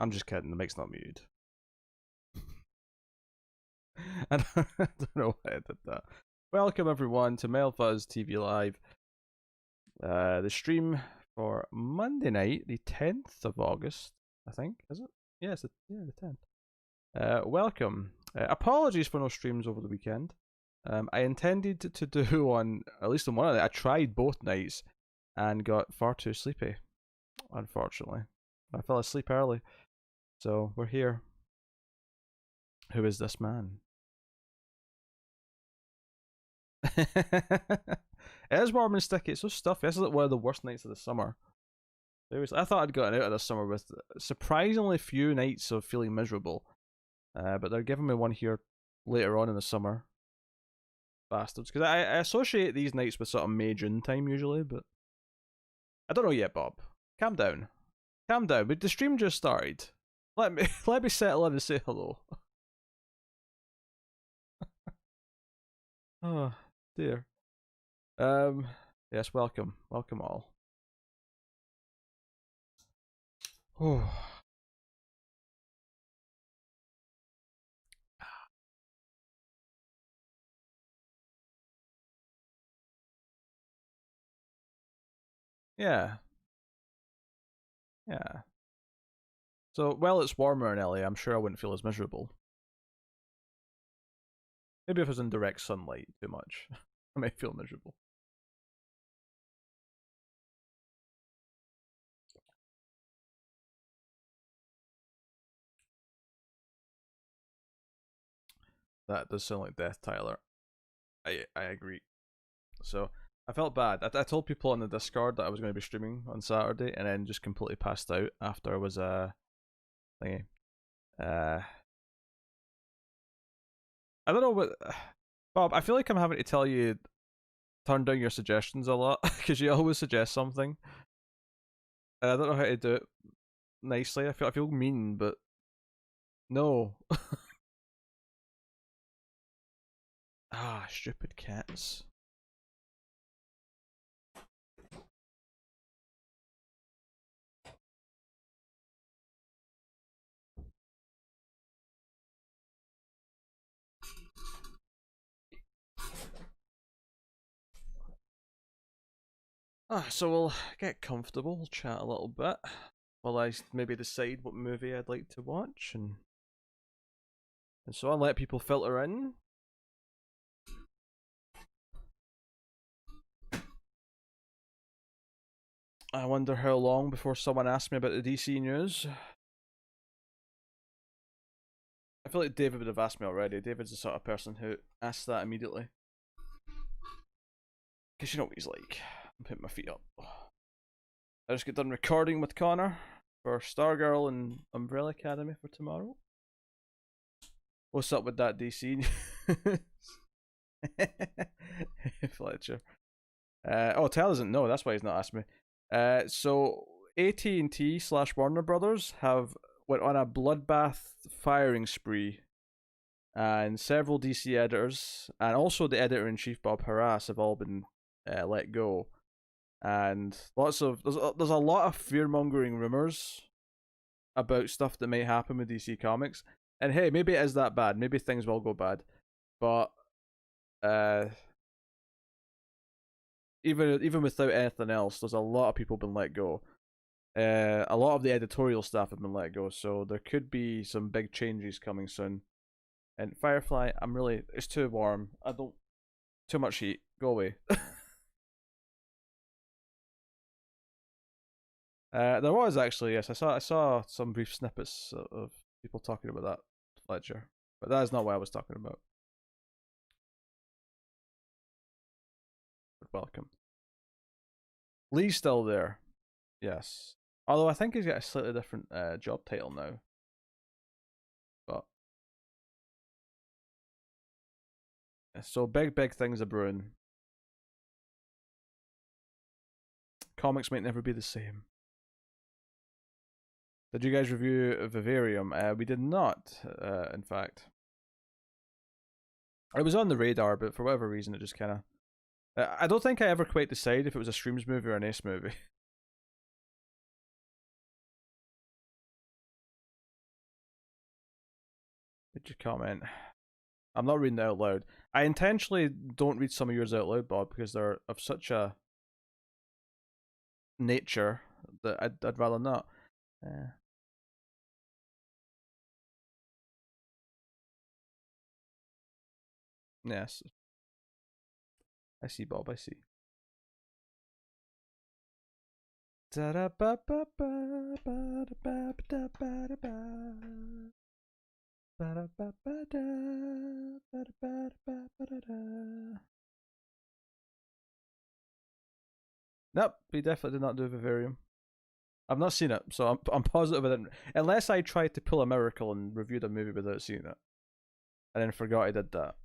I'm just kidding. The mic's not muted. I don't know why I did that. Welcome everyone to Fuzz TV Live. The stream for Monday night, the 10th of August, I think, is it? Yes, the 10th. Welcome. Apologies for no streams over the weekend. I intended to do on at least on one of them. I tried both nights and got far too sleepy, unfortunately. I fell asleep early. So we're here. Who is this man? It is warm and sticky. It's so stuffy. This is like one of the worst nights of the summer. I thought I'd gotten out of the summer with surprisingly few nights of feeling miserable. But they're giving me one here later on in the summer. Bastards. Because I associate these nights with sort of May, June time usually, but I don't know yet, Bob. Calm down. Calm down. But the stream just started. Let me settle in and say hello. Oh dear. Yes, welcome all. Oh. Yeah. Yeah. So, well, it's warmer in LA. I'm sure I wouldn't feel as miserable. Maybe if I was in direct sunlight too much, I might feel miserable. That does sound like death, Tyler. I agree. So I felt bad. I told people on the Discord that I was going to be streaming on Saturday, and then just completely passed out after I was thingy. I don't know what, Bob. I feel like I'm having to tell you turn down your suggestions a lot because you always suggest something. And I don't know how to do it nicely. I feel mean, but no. Ah, stupid cats. So we'll get comfortable, we'll chat a little bit while I maybe decide what movie I'd like to watch and so on. Let people filter in. I wonder how long before someone asks me about the DC news. I feel like David would have asked me already. David's the sort of person who asks that immediately. Because you know what he's like. I'm putting my feet up. I just got done recording with Connor for Stargirl and Umbrella Academy for tomorrow. What's up with that DC? Fletcher. Tell doesn't know. That's why he's not asked me. So AT&T / Warner Brothers have went on a bloodbath firing spree, and several DC editors and also the editor-in-chief Bob Harras have all been let go. And there's a lot of fear-mongering rumors about stuff that may happen with DC Comics. And hey, maybe it is that bad. Maybe things will go bad, but even without anything else, there's a lot of people been let go. A lot of the editorial staff have been let go, so there could be some big changes coming soon. And Firefly, it's too warm. I don't too much heat. Go away. There was actually, yes, I saw some brief snippets of people talking about that Fletcher, but that is not what I was talking about. But welcome. Lee's still there, yes. Although I think he's got a slightly different job title now. But so big things are brewing. Comics might never be the same. Did you guys review Vivarium? We did not, in fact. It was on the radar, but for whatever reason, it just kind of. I don't think I ever quite decided if it was a Streams movie or an Ace movie. Did you comment? I'm not reading it out loud. I intentionally don't read some of yours out loud, Bob, because they're of such a nature that I'd rather not. Yes. I see, Bob, I see. Nope, he definitely did not do Vivarium. I've not seen it, so I'm positive I didn't. Unless I tried to pull a miracle and reviewed a movie without seeing it, and then forgot I did that.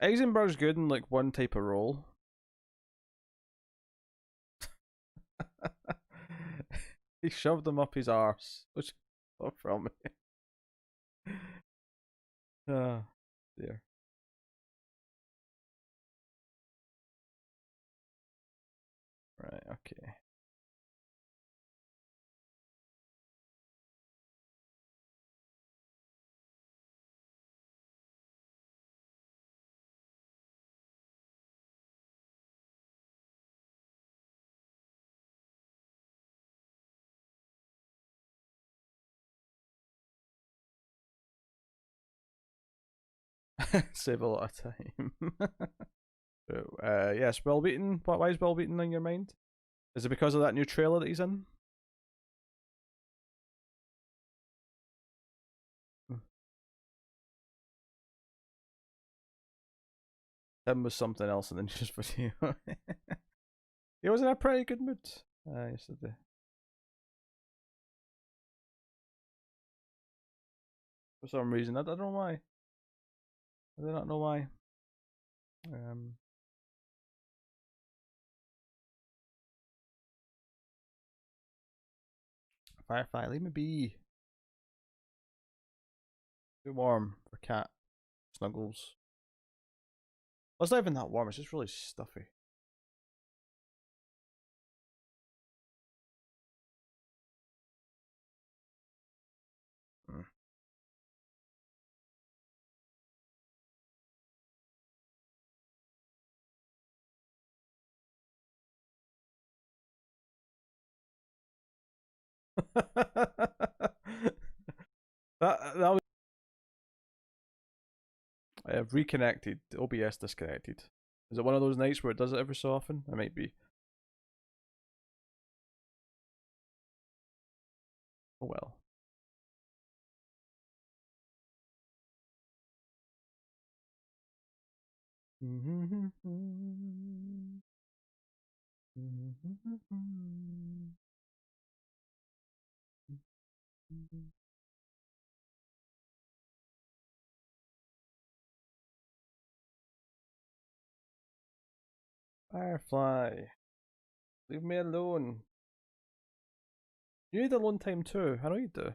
Eisenberg's good in like one type of role. He shoved them up his arse, which is from me. Oh dear. Right. Okay. Save a lot of time. So, yes, Will Wheaton. Why is Will Wheaton in your mind? Is it because of that new trailer that he's in? Him was something else in the news video. He was in a pretty good mood yesterday. For some reason, I don't know why. I do not know why. Firefly, leave me be. Too warm for cat snuggles. Well, it's not even that warm. It's just really stuffy. Mm. that was. I have reconnected. OBS disconnected. Is it one of those nights where it does it every so often? It might be. Oh well. Firefly, leave me alone. You need alone time too. I know you do.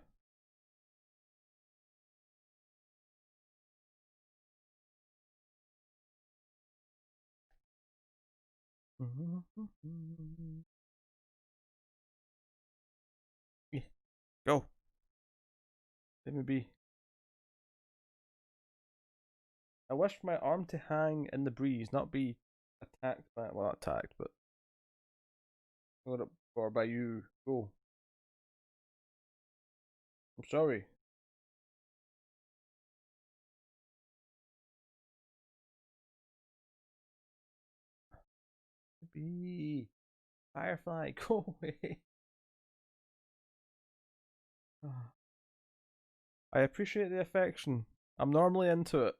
Go. Let me be. I wish for my arm to hang in the breeze, not be attacked by, well, not attacked, but or by you. Go. I'm sorry. Be Firefly, go away. I appreciate the affection. I'm normally into it,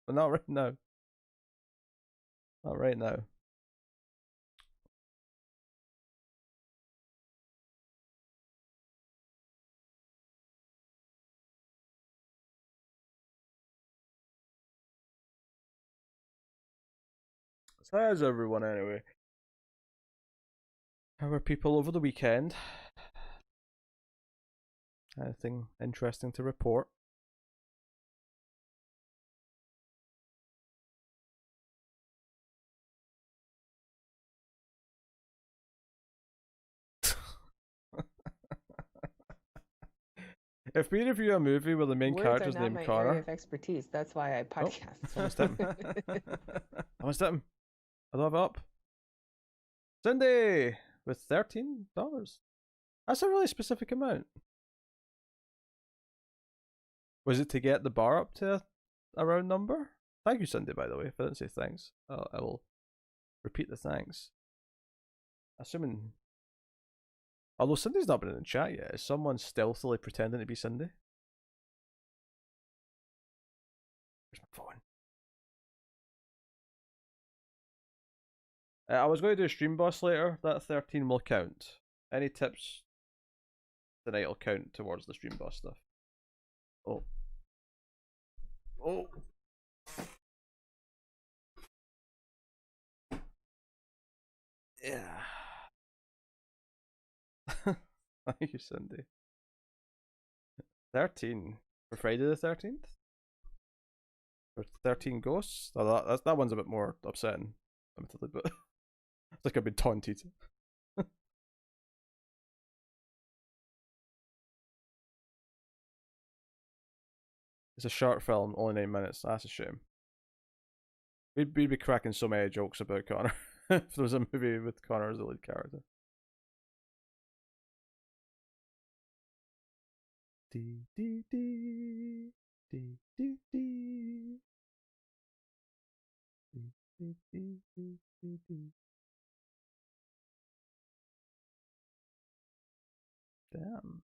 but not right now. Not right now. So how's everyone anyway? How were people over the weekend? Anything interesting to report? If we review a movie where the main Words are character's not named my area Connor. of expertise. That's why I Oh, podcast. someone step him. Someone step him. I love it up. Cindy with $13. That's a really specific amount. Was it to get the bar up to a round number? Thank you, Cindy, by the way. If I didn't say thanks, I will repeat the thanks. Assuming. Although Cindy's not been in the chat yet, is someone stealthily pretending to be Cindy? Where's my phone? I was going to do a stream boss later. That 13 will count. Any tips tonight will count towards the stream boss stuff. Oh. Oh. Yeah. Thank you, Cindy. 13 for Friday the 13th? Or 13 ghosts? Oh, that one's a bit more upsetting, admittedly, but it's like I've been taunted. It's a short film, only 9 minutes. That's a shame. We'd be cracking so many jokes about Connor if there was a movie with Connor as the lead character. Dee, dee, dee. Dee, dee, dee. Dee, dee, dee, dee, dee, dee. Damn.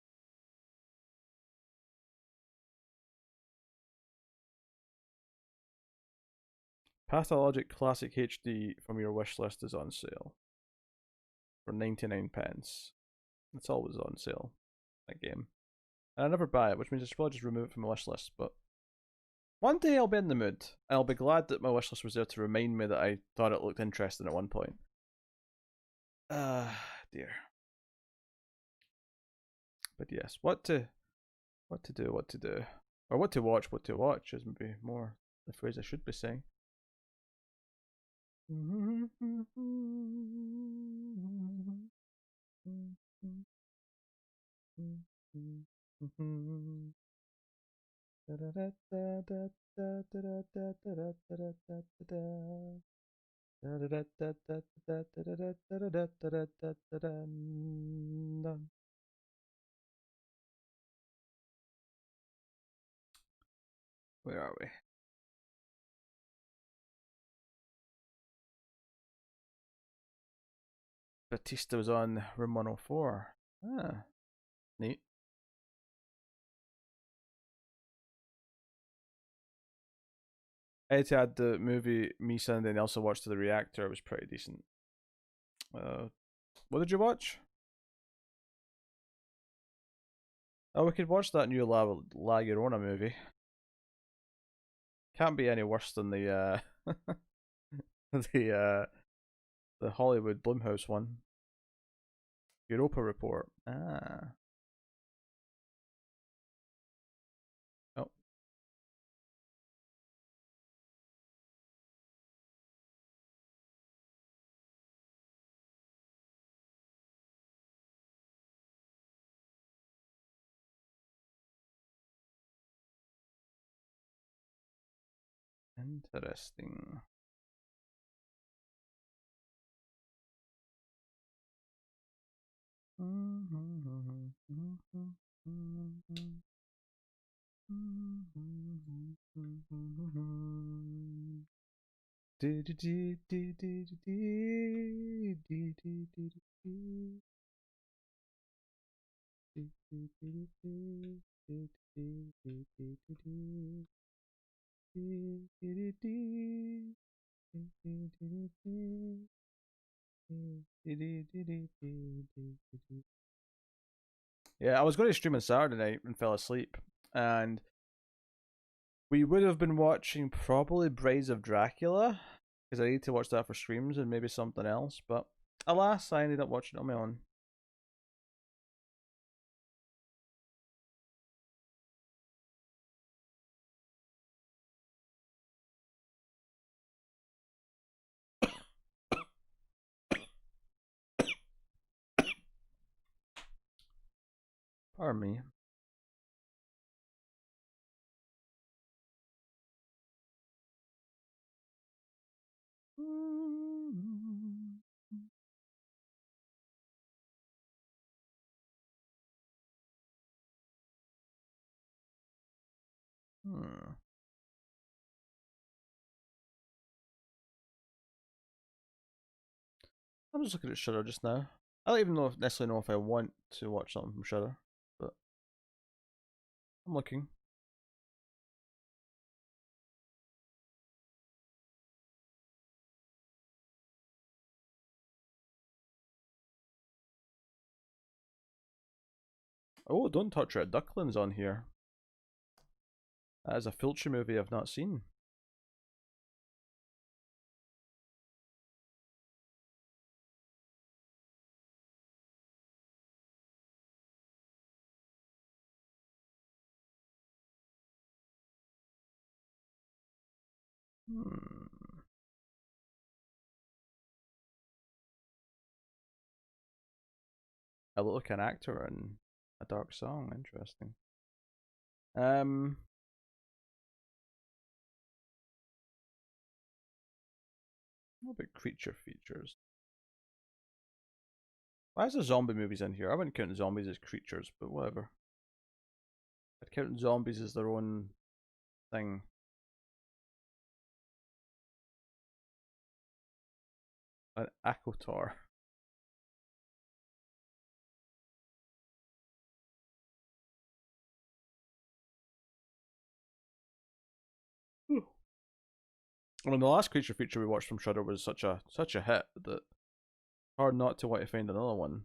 Pathologic Classic HD from your wish list is on sale for 99p. It's always on sale, that game. And I never buy it, which means I should probably just remove it from my wish list. But one day I'll be in the mood, and I'll be glad that my wish list was there to remind me that I thought it looked interesting at one point. Dear. But yes, what to do, or what to watch is maybe more the phrase I should be saying. Where are we? Batista was on room 104. Ah, neat. Etihad, the movie me, Sunday, and also watched The Reactor was pretty decent. What did you watch? Oh, we could watch that new La Llorona movie. Can't be any worse than the the Hollywood Blumhouse one. Europa Report. Ah. Oh. Interesting. Yeah, I was going to stream on Saturday night and fell asleep, and we would have been watching probably Brides of Dracula, because I need to watch that for streams and maybe something else, but alas, I ended up watching it on my own. Pardon me. Hmm. I'm just looking at Shudder just now. I don't even necessarily know if I want to watch something from Shudder, but I'm looking. Oh, Don't Touch Red Duckling's on here. That is a Filcher movie I've not seen. Hmm. I look like an actor in a dark song. Interesting. Um, what about creature features? Why is the zombie movies in here? I wouldn't count zombies as creatures, but whatever. I'd count zombies as their own thing. An Akotar. I mean, the last creature feature we watched from Shudder was such a hit that hard not to want to find another one.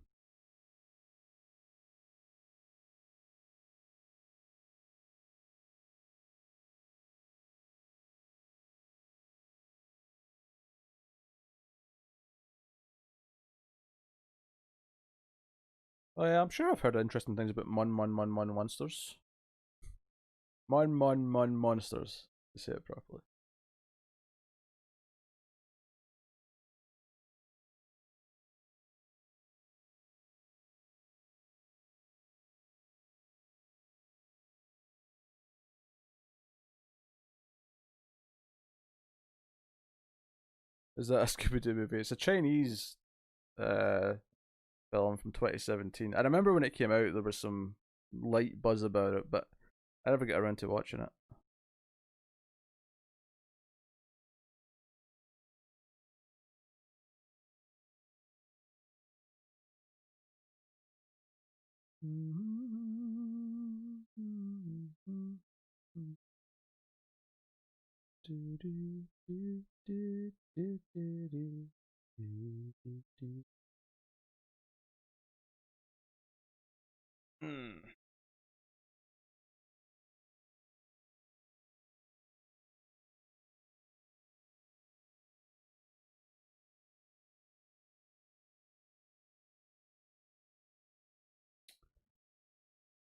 Oh yeah, I'm sure I've heard interesting things about Mon Monsters. Mon Monsters. To say it properly. Is that a Scooby Doo movie? It's a Chinese uh, film from 2017. I remember when it came out, there was some light buzz about it, but I never get around to watching it. Hmm.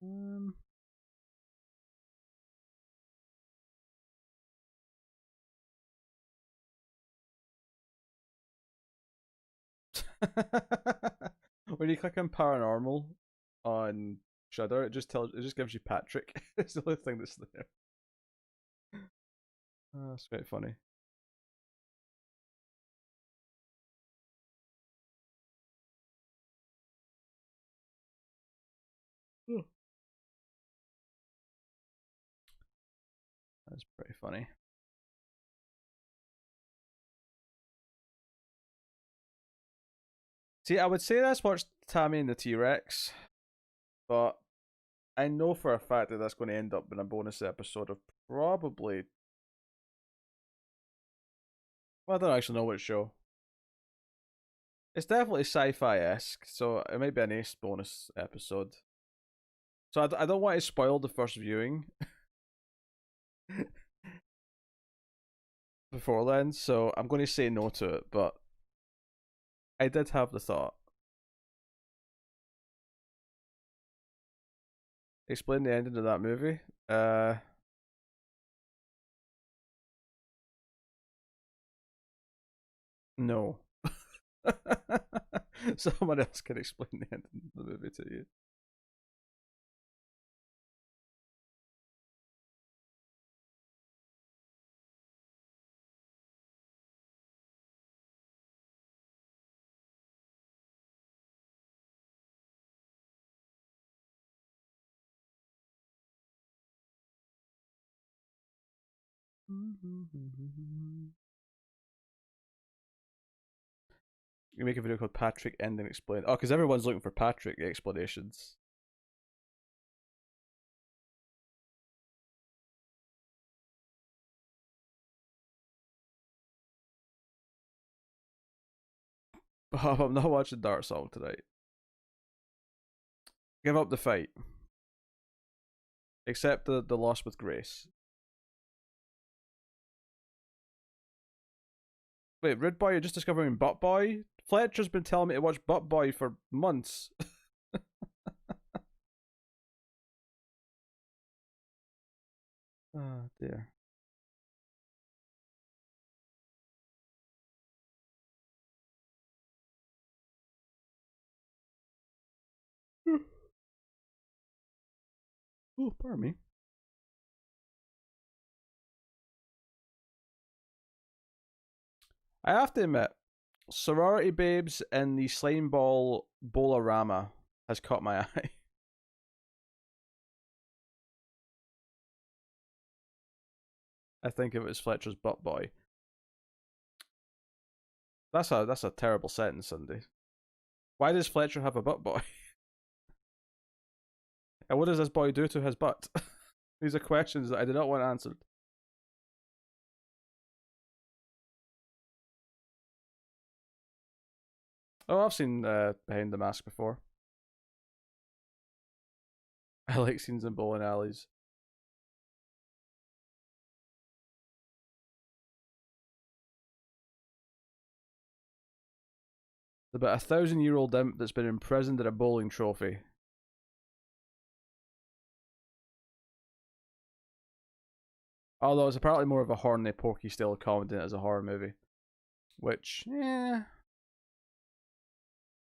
Um. When you click on paranormal on Shudder, it just gives you Patrick. It's the only thing that's there. Oh, that's quite funny. Hmm. That's pretty funny. See, I would say that's watched Tammy and the T Rex, but I know for a fact that that's going to end up in a bonus episode of probably. Well, I don't actually know which show. It's definitely sci-fi esque, so it might be an ace bonus episode. So I don't want to spoil the first viewing before then, so I'm going to say no to it. But I did have the thought. Explain the ending of that movie. No. Someone else can explain the ending of the movie to you. You make a video called Patrick Ending Explain. Oh, because everyone's looking for Patrick explanations. Bob, I'm not watching Dart Song tonight. Give up the fight. Accept the loss with grace. Wait, Red Boy, you're just discovering Butt Boy? Fletcher's been telling me to watch Butt Boy for months. Oh dear. Oh, pardon me. I have to admit, sorority babes in the slime ball Bolarama has caught my eye. I think it was Fletcher's Butt Boy. That's a terrible sentence, Sunday. Why does Fletcher have a butt boy? And what does this boy do to his butt? These are questions that I do not want answered. Oh, I've seen Behind the Mask before. I like scenes in bowling alleys. About 1,000-year-old imp that's been imprisoned in a bowling trophy. Although it's apparently more of a horny, porky style comedy as a horror movie. Which,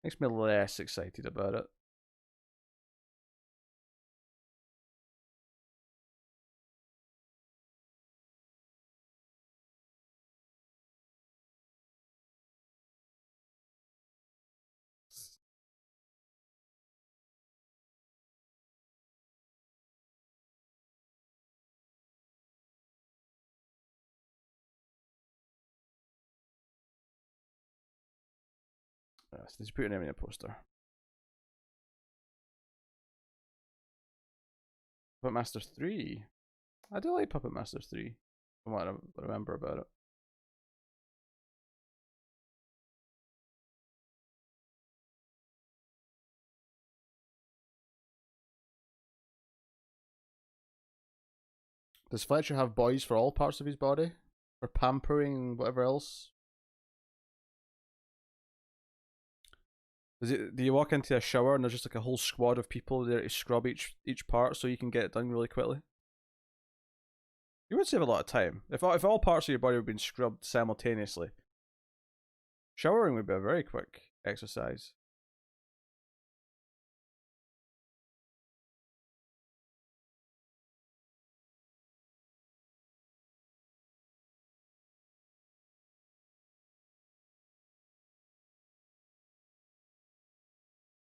makes me less excited about it. Yes, did you put your name in a poster? Puppet Masters 3. I do like Puppet Masters 3, from what I remember about it. Does Fletcher have boys for all parts of his body? For pampering and whatever else? Do you walk into a shower and there's just like a whole squad of people there to scrub each part so you can get it done really quickly? You would save a lot of time. If all parts of your body were being scrubbed simultaneously, showering would be a very quick exercise.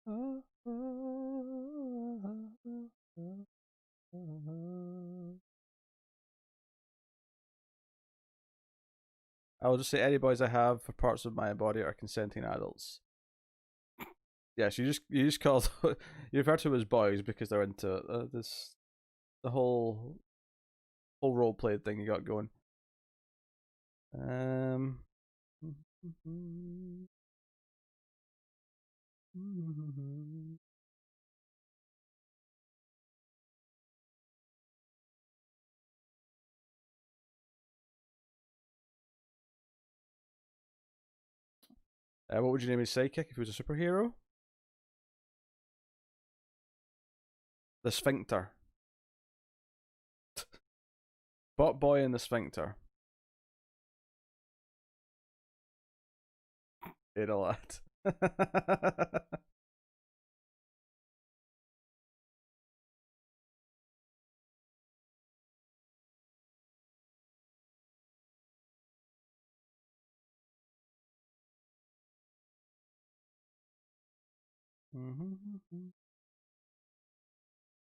I will just say any boys I have for parts of my body are consenting adults. Yes, you just call you refer to them as boys because they're into this the whole role play thing you got going. Um. What would you name his sidekick if he was a superhero? The Sphincter. Bot Boy and the Sphincter. Ain't a lot.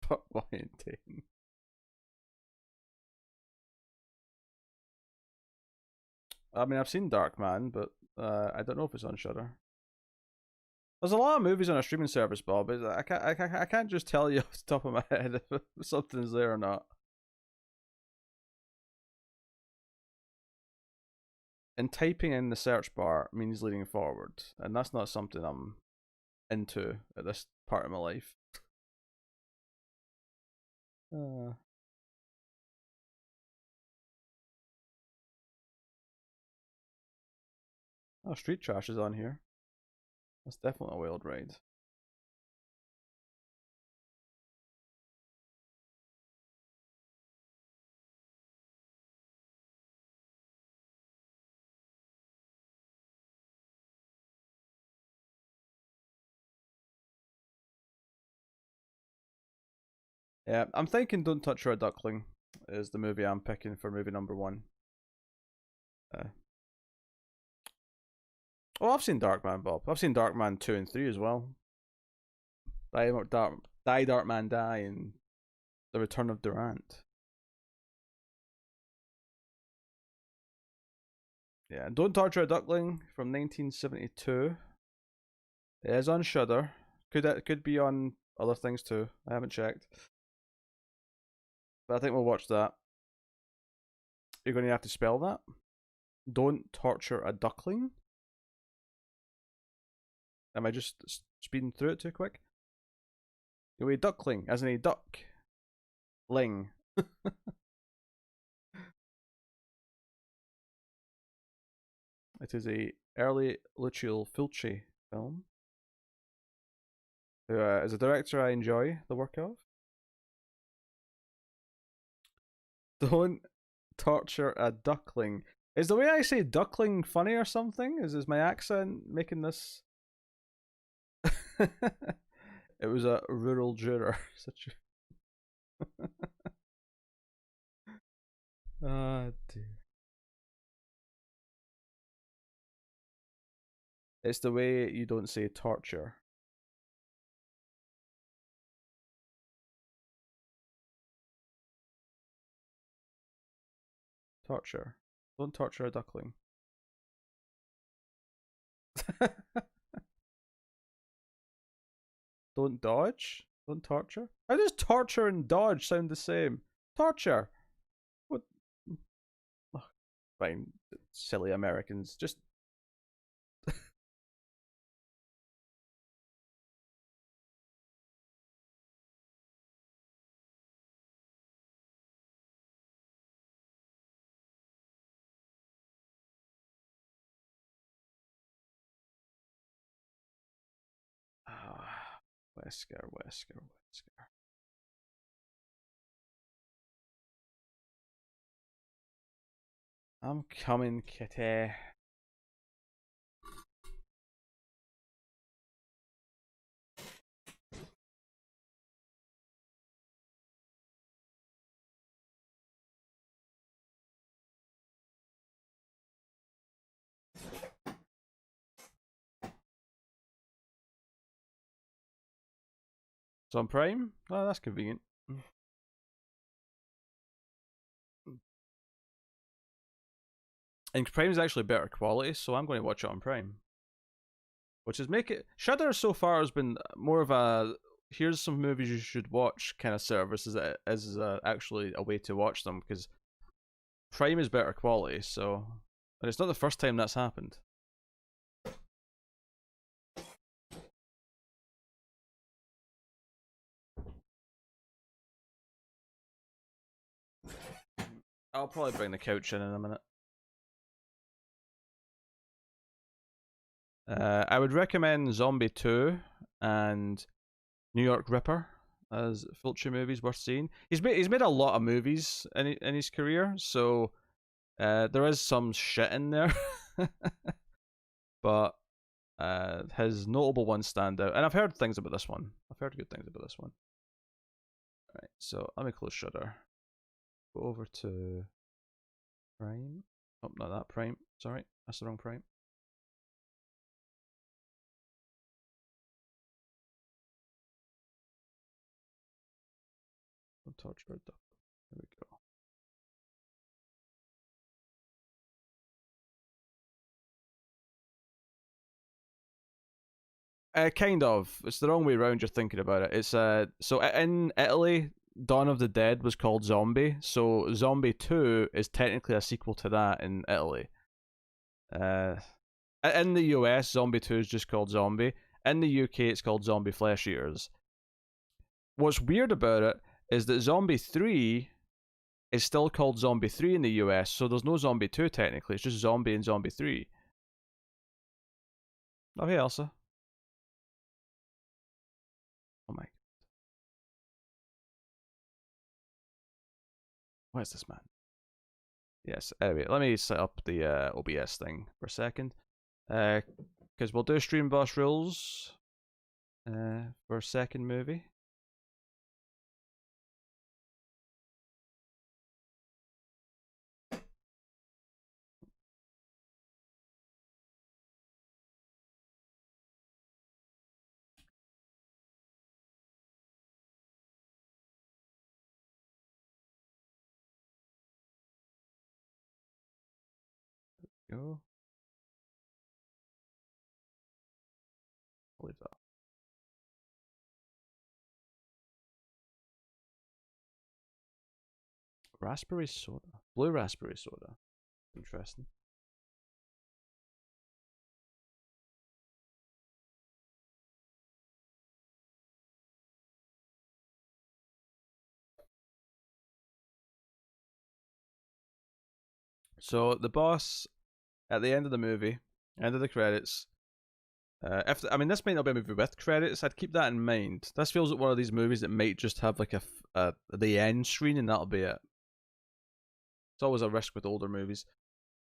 Bot Boy and Dane. I mean, I've seen Darkman, but I don't know if it's on Shudder. There's a lot of movies on a streaming service, Bob. I can't just tell you off the top of my head if something's there or not. And typing in the search bar means leading forward, and that's not something I'm into at this part of my life. Uh, oh, Street Trash is on here. That's definitely a wild ride. Yeah, I'm thinking Don't Touch Her Duckling is the movie I'm picking for movie number one. Uh, oh, I've seen Darkman, Bob. I've seen Darkman 2 and 3 as well. Die Darkman Die and The Return of Durant. Yeah, Don't Torture a Duckling from 1972. It is on Shudder. Could be on other things too. I haven't checked. But I think we'll watch that. You're going to have to spell that. Don't torture a duckling. Am I just speeding through it too quick? A duckling, as in a duck. Ling. It is a early Lucio Fulci film. Who is a director I enjoy the work of. Don't torture a duckling. Is the way I say duckling funny or something? Is my accent making this? It was a rural juror. Such a. Oh dear. It's the way you don't say torture. Torture. Don't torture a duckling. Don't dodge. Don't torture. How does torture and dodge sound the same? Torture. What? Oh, fine, silly Americans. Just. Wesker, Wesker, Wesker. I'm coming, kitty. It's on Prime? Oh, that's convenient. And Prime is actually better quality, so I'm going to watch it on Prime. Which is make it. Shudder so far has been more of a here's some movies you should watch kind of service as actually a way to watch them because Prime is better quality. So, and it's not the first time that's happened. I'll probably bring the couch in a minute. I would recommend Zombie 2 and New York Ripper as Fulci movies worth seeing. He's made a lot of movies in his career, so there is some shit in there, but his notable ones stand out. And I've heard things about this one. I've heard good things about this one. All right, so let me close Shudder. Go over to Prime. Oh, not that Prime. Sorry, that's the wrong Prime. Torture Duck. There we go. Kind of. It's the wrong way around. You're thinking about it. It's so in Italy, Dawn of the Dead was called Zombie. So Zombie 2 is technically a sequel to that in Italy. Uh, in the US, Zombie 2 is just called Zombie. In the UK, it's called Zombie Flesh Eaters. What's weird about it is that Zombie 3 is still called Zombie 3 in the US, so there's no Zombie 2 technically. It's just Zombie and Zombie 3. Oh, hey, Elsa. Oh my. What is this, man? Yes, anyway, let me set up the OBS thing for a second. Because we'll do stream boss rules for a second movie. Go. I'll leave that. Raspberry soda. Blue raspberry soda. Interesting. So the boss at the end of the movie, end of the credits. I mean, this might not be a movie with credits. I'd keep that in mind. This feels like one of these movies that might just have like the end screen and that'll be it. It's always a risk with older movies.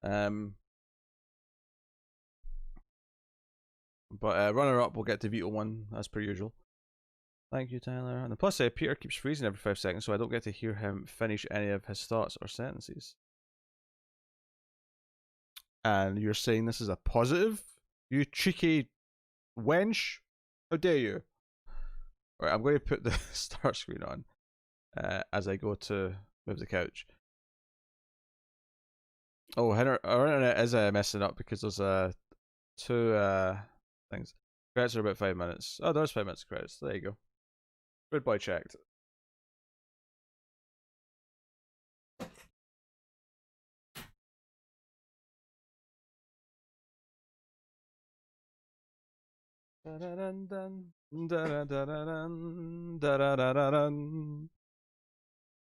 But runner up, we'll get to Vito 1 as per usual. Thank you, Tyler. And plus, Peter keeps freezing every 5 seconds, so I don't get to hear him finish any of his thoughts or sentences. And you're saying this is a positive? You cheeky wench? How dare you? Alright, I'm going to put the start screen on as I go to move the couch. Oh, our internet is messing up because there's two things. Credits are about 5 minutes. Oh, there's 5 minutes of credits. There you go. Good boy checked.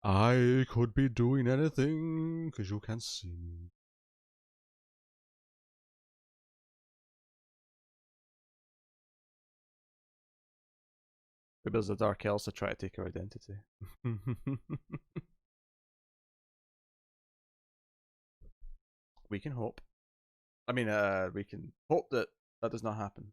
I could be doing anything because you can't see me. Maybe there's a Dark Elsa try to take her identity. We can hope. I mean, we can hope that that does not happen.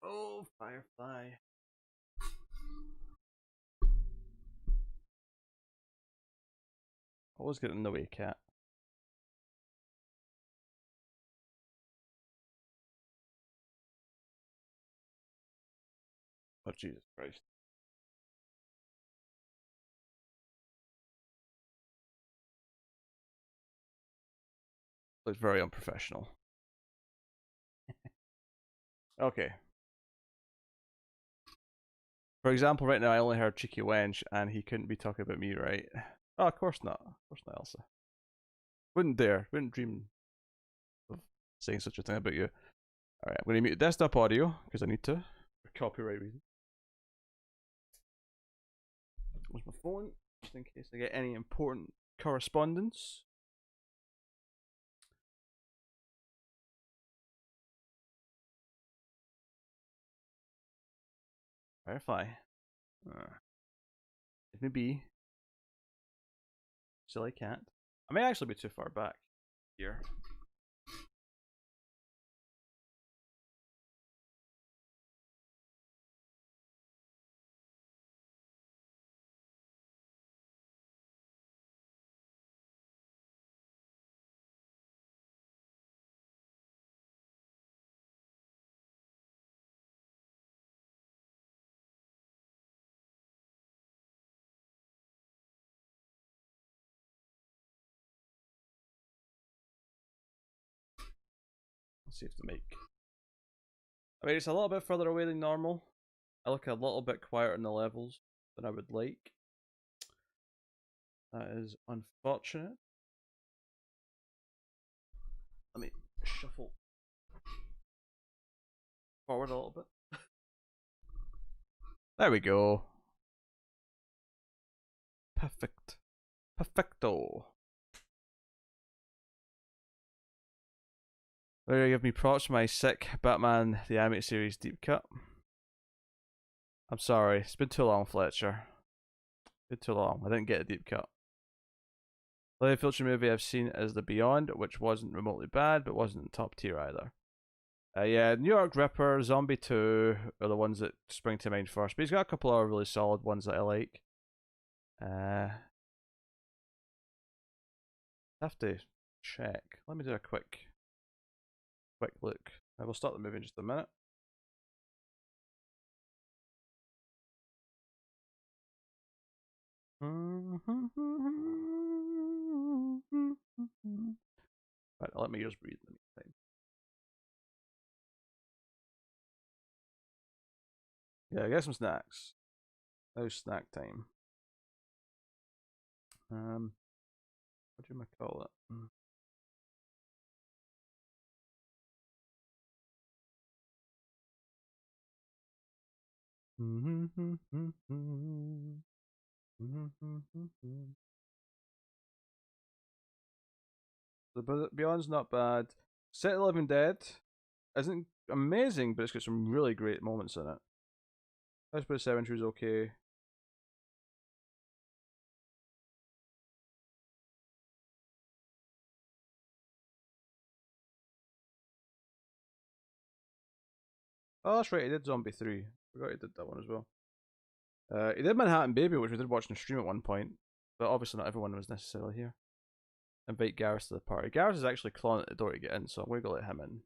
Oh, Firefly. Always get in the way, cat. Oh, Jesus Christ. Looks very unprofessional. Okay. For example, right now I only heard Cheeky Wench, and he couldn't be talking about me, right? Oh, of course not. Of course not, Elsa. Wouldn't dare. Wouldn't dream of saying such a thing about you. Alright, I'm going to mute desktop audio, because I need to. For copyright reasons. Where's my phone? Just in case I get any important correspondence. Verify. It may be. Silly cat. I may actually be too far back here. Let's see if the mic. I mean, it's a little bit further away than normal. I look a little bit quieter in the levels than I would like. That is unfortunate. Let me shuffle forward a little bit. There we go. Perfect. Perfecto. There you give me props for my sick Batman the Animated Series deep cut. I'm sorry, it's been too long, Fletcher. Been too long. I didn't get a deep cut. The only Filcher movie I've seen is The Beyond, which wasn't remotely bad, but wasn't top tier either. Yeah, New York Ripper, Zombie 2 are the ones that spring to mind first, but he's got a couple of really solid ones that I like. Have to check. Let me do a quick look. I will start the movie in just a minute. Right, I'll let my ears breathe in the meantime. Yeah, I get some snacks. Now snack time. What do you call it? The Beyond's not bad. Set of the Living Dead isn't amazing, but it's got some really great moments in it. House by the Cemetery is okay. Oh, that's right, he did Zombie 3. Forgot he did that one as well. He did Manhattan Baby, which we did watch on stream at one point, but obviously not everyone was necessarily here. Invite Gareth to the party. Gareth is actually clawing at the door to get in, so I'm going to let him in.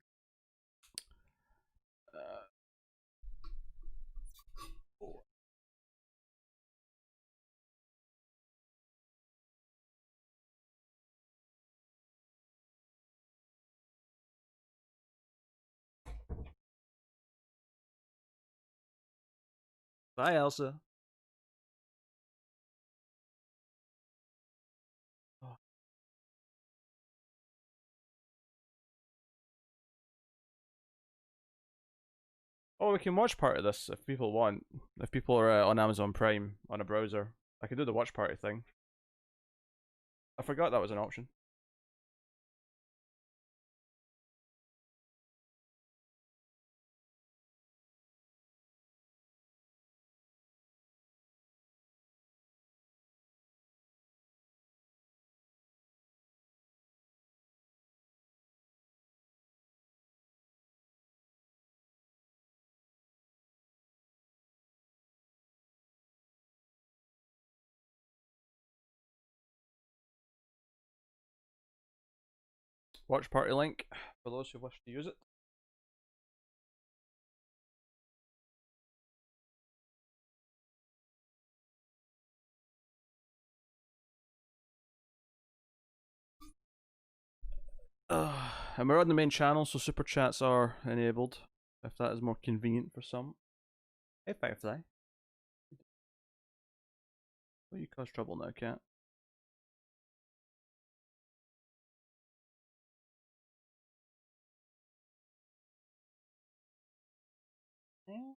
Bye, Elsa. Oh, we can watch part of this if people want. If people are on Amazon Prime on a browser, I can do the watch party thing. I forgot that was an option. Watch party link for those who wish to use it. And we're on the main channel, so super chats are enabled, if that is more convenient for some. Hey, Firefly. Will you cause trouble now, cat? Yeah.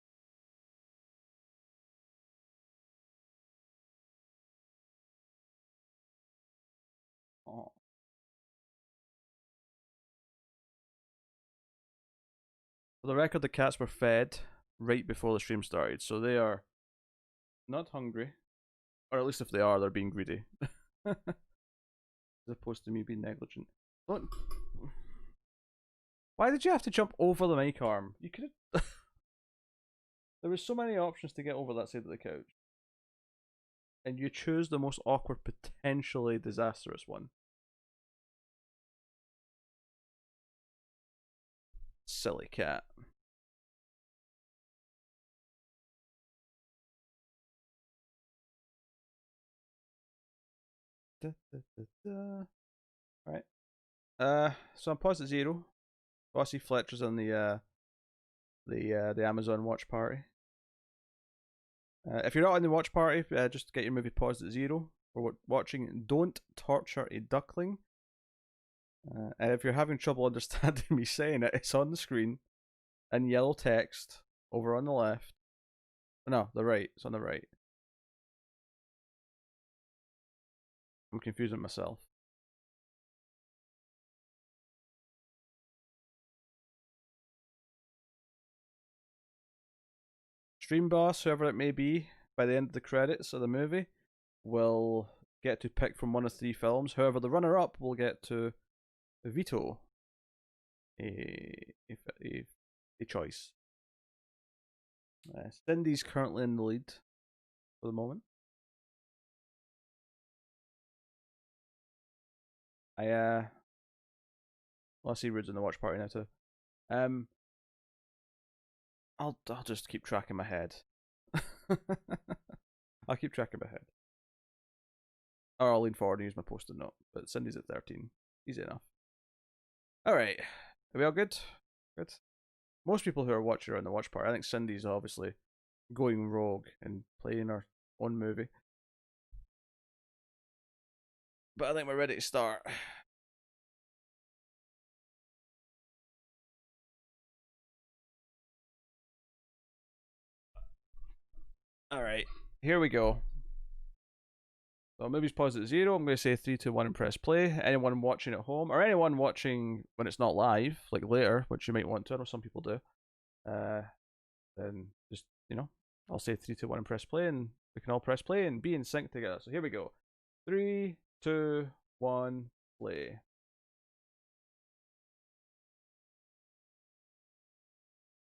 Oh. For the record, the cats were fed right before the stream started, so they are not hungry. Or at least if they are, they're being greedy. As opposed to me being negligent. Don't... Why did you have to jump over the mic arm? You could have... There were so many options to get over that side of the couch. And you chose the most awkward, potentially disastrous one. Silly cat. Right. So I'm paused at 0. I see Fletcher's on the Amazon watch party. If you're not on the watch party, just get your movie paused at 0. We're watching Don't Torture a Duckling. And if you're having trouble understanding me saying it, it's on the screen in yellow text over on the left. No, the right. It's on the right. I'm confusing myself. Stream boss, whoever it may be, by the end of the credits of the movie, will get to pick from one of 3 films. However, the runner-up will get to veto a choice. Cindy's currently in the lead for the moment. Well, I see Rude's in the watch party now too. I'll just keep track in my head. I'll keep track in my head. Or I'll lean forward and use my post-it note. But Cindy's at 13. Easy enough. Alright. Are we all good? Good. Most people who are watching are in the watch party. I think Cindy's obviously going rogue and playing her own movie. But I think we're ready to start. Alright, here we go. So movie's paused at 0. I'm going to say 3, 2, 1 and press play. Anyone watching at home, or anyone watching when it's not live, like later, which you might want to, I know some people do, then just, I'll say 3, 2, 1 and press play, and we can all press play and be in sync together. So here we go. 3, 2, 1, play.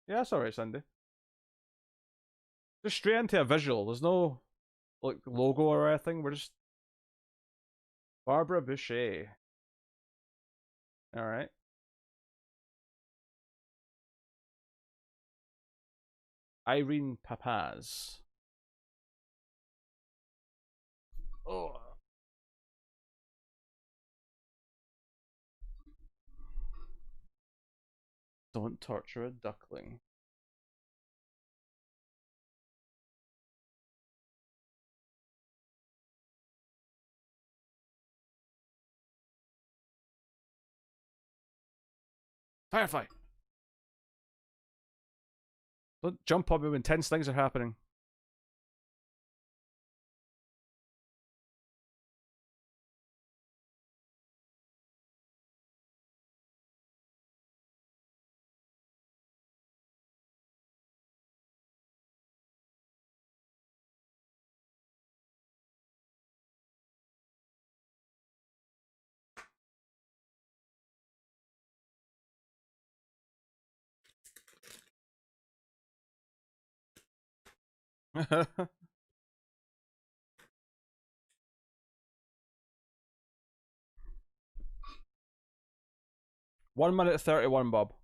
Yeah, that's alright, Sandy. Just straight into a visual. There's no like logo or anything. We're just Barbara Boucher. Alright. Irene Papaz. Oh. Don't torture a duckling. Firefly! Don't jump on me when tense things are happening. One minute 31, Bob.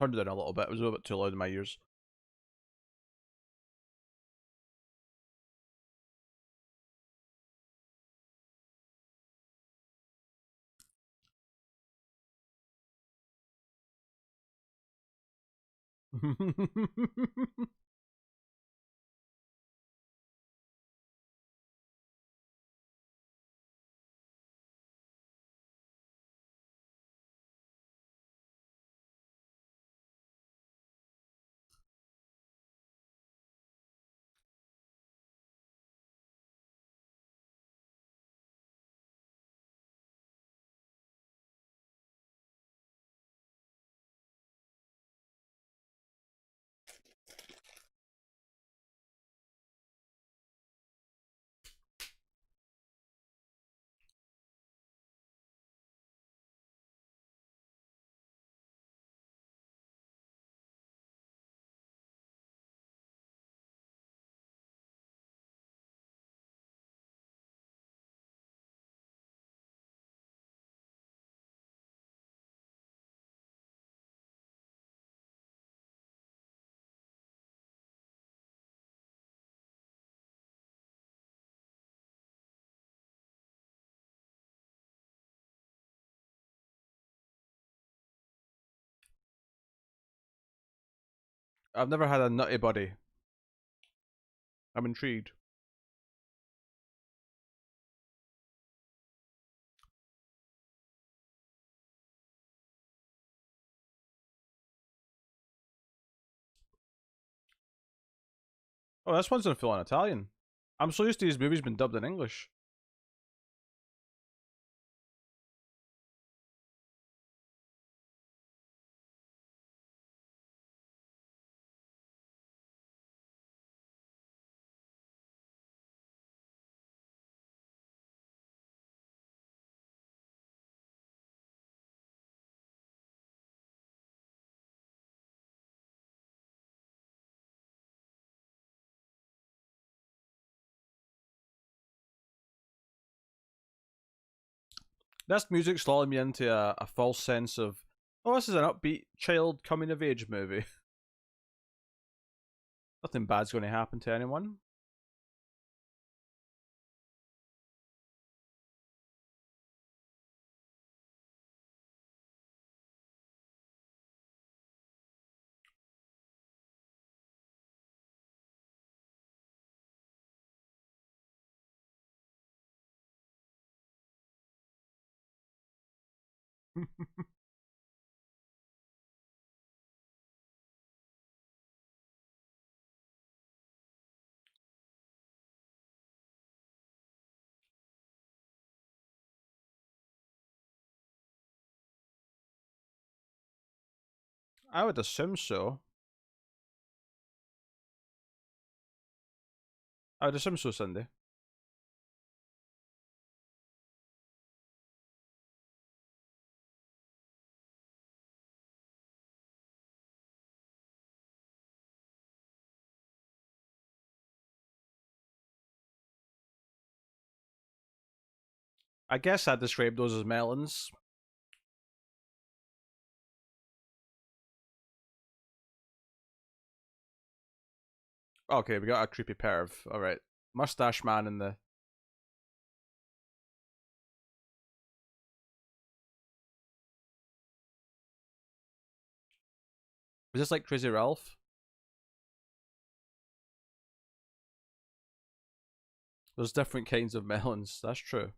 Turned it down a little bit. It was a little bit too loud in my ears. I've never had a nutty buddy. I'm intrigued. Oh, this one's gonna feel on Italian. I'm so used to these movies being dubbed in English. This music's lulling me into a false sense of, oh, this is an upbeat child coming of age movie. Nothing bad's going to happen to anyone. I would assume so. I would assume so, Cindy. I guess I'd describe those as melons. Okay, we got a creepy perv. Alright. Mustache man in the... Is this like Crazy Ralph? There's different kinds of melons. That's true.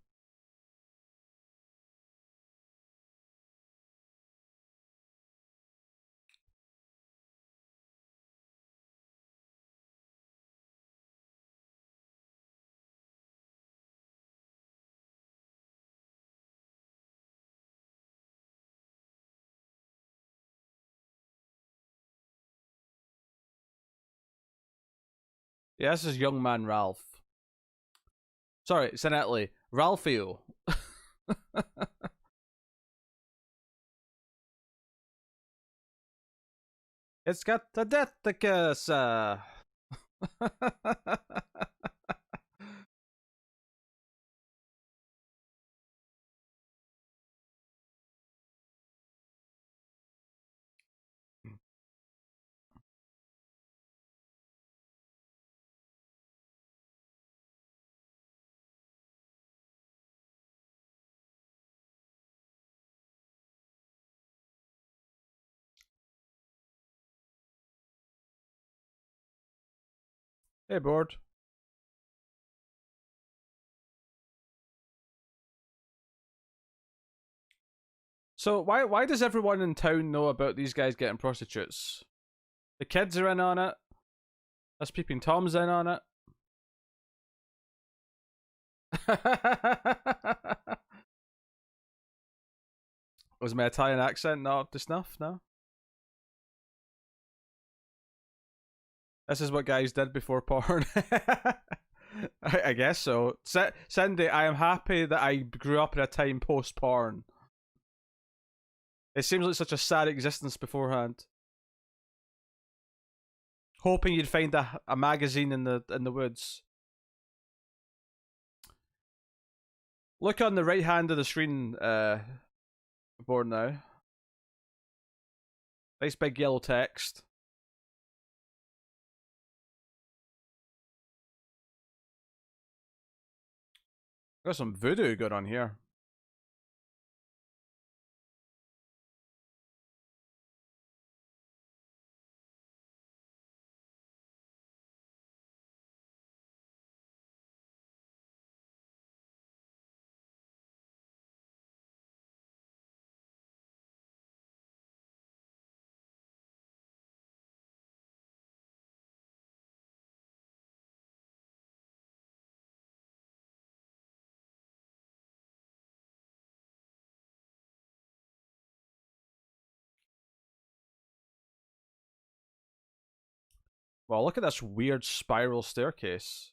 Yeah, this is young man Ralph. Sorry, it's in Italy. Ralphio. It's got the Deathicus. Hey, board. So why does everyone in town know about these guys getting prostitutes? The kids are in on it. Us peeping Tom's in on it. Was my Italian accent not up to snuff? No. This is what guys did before porn. I guess so. Cindy, I am happy that I grew up in a time post porn. It seems like such a sad existence beforehand. Hoping you'd find a magazine in the woods. Look on the right hand of the screen board now. Nice big yellow text. Got some voodoo going on here. Well, look at this weird spiral staircase.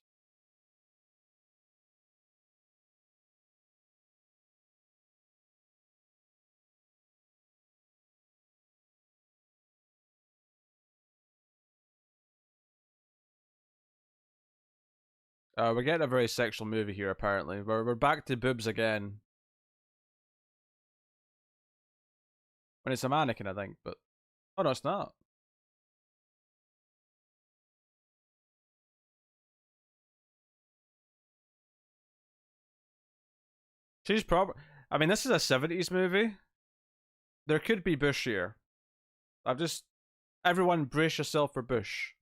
We're getting a very sexual movie here, apparently. We're back to boobs again. When it's a mannequin, I think, but... Oh, no, it's not. She's probably... I mean, this is a 70s movie. There could be Bush here. I've just... Everyone brace yourself for Bush.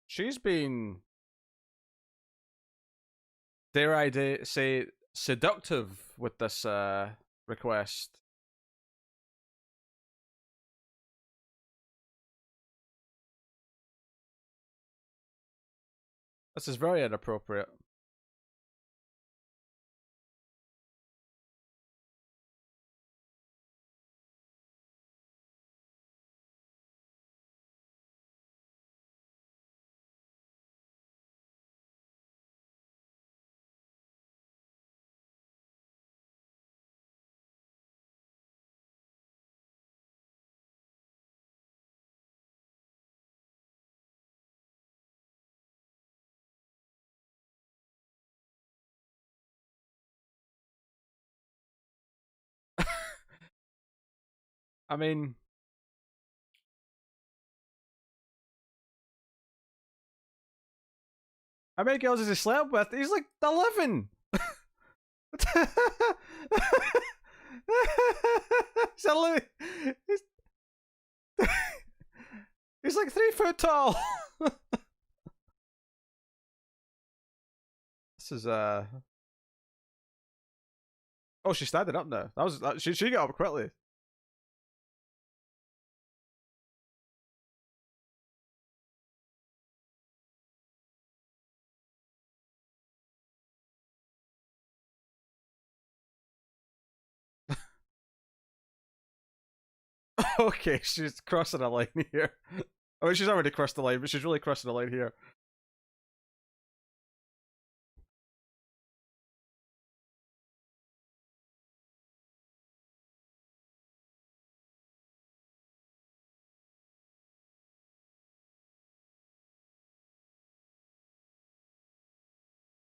She's been... Dare I say seductive with this request. This is very inappropriate. I mean... How many girls has he slept with? He's like 11! he's, 11. He's like 3 foot tall! This is Oh, she's standing up now. She got up quickly. Okay, she's crossing a line here. I mean, she's already crossed the line, but she's really crossing the line here.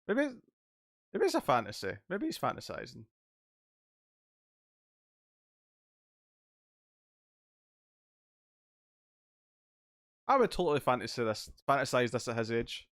Maybe, maybe it's a fantasy. Maybe he's fantasizing. I would totally fantasize this at his age.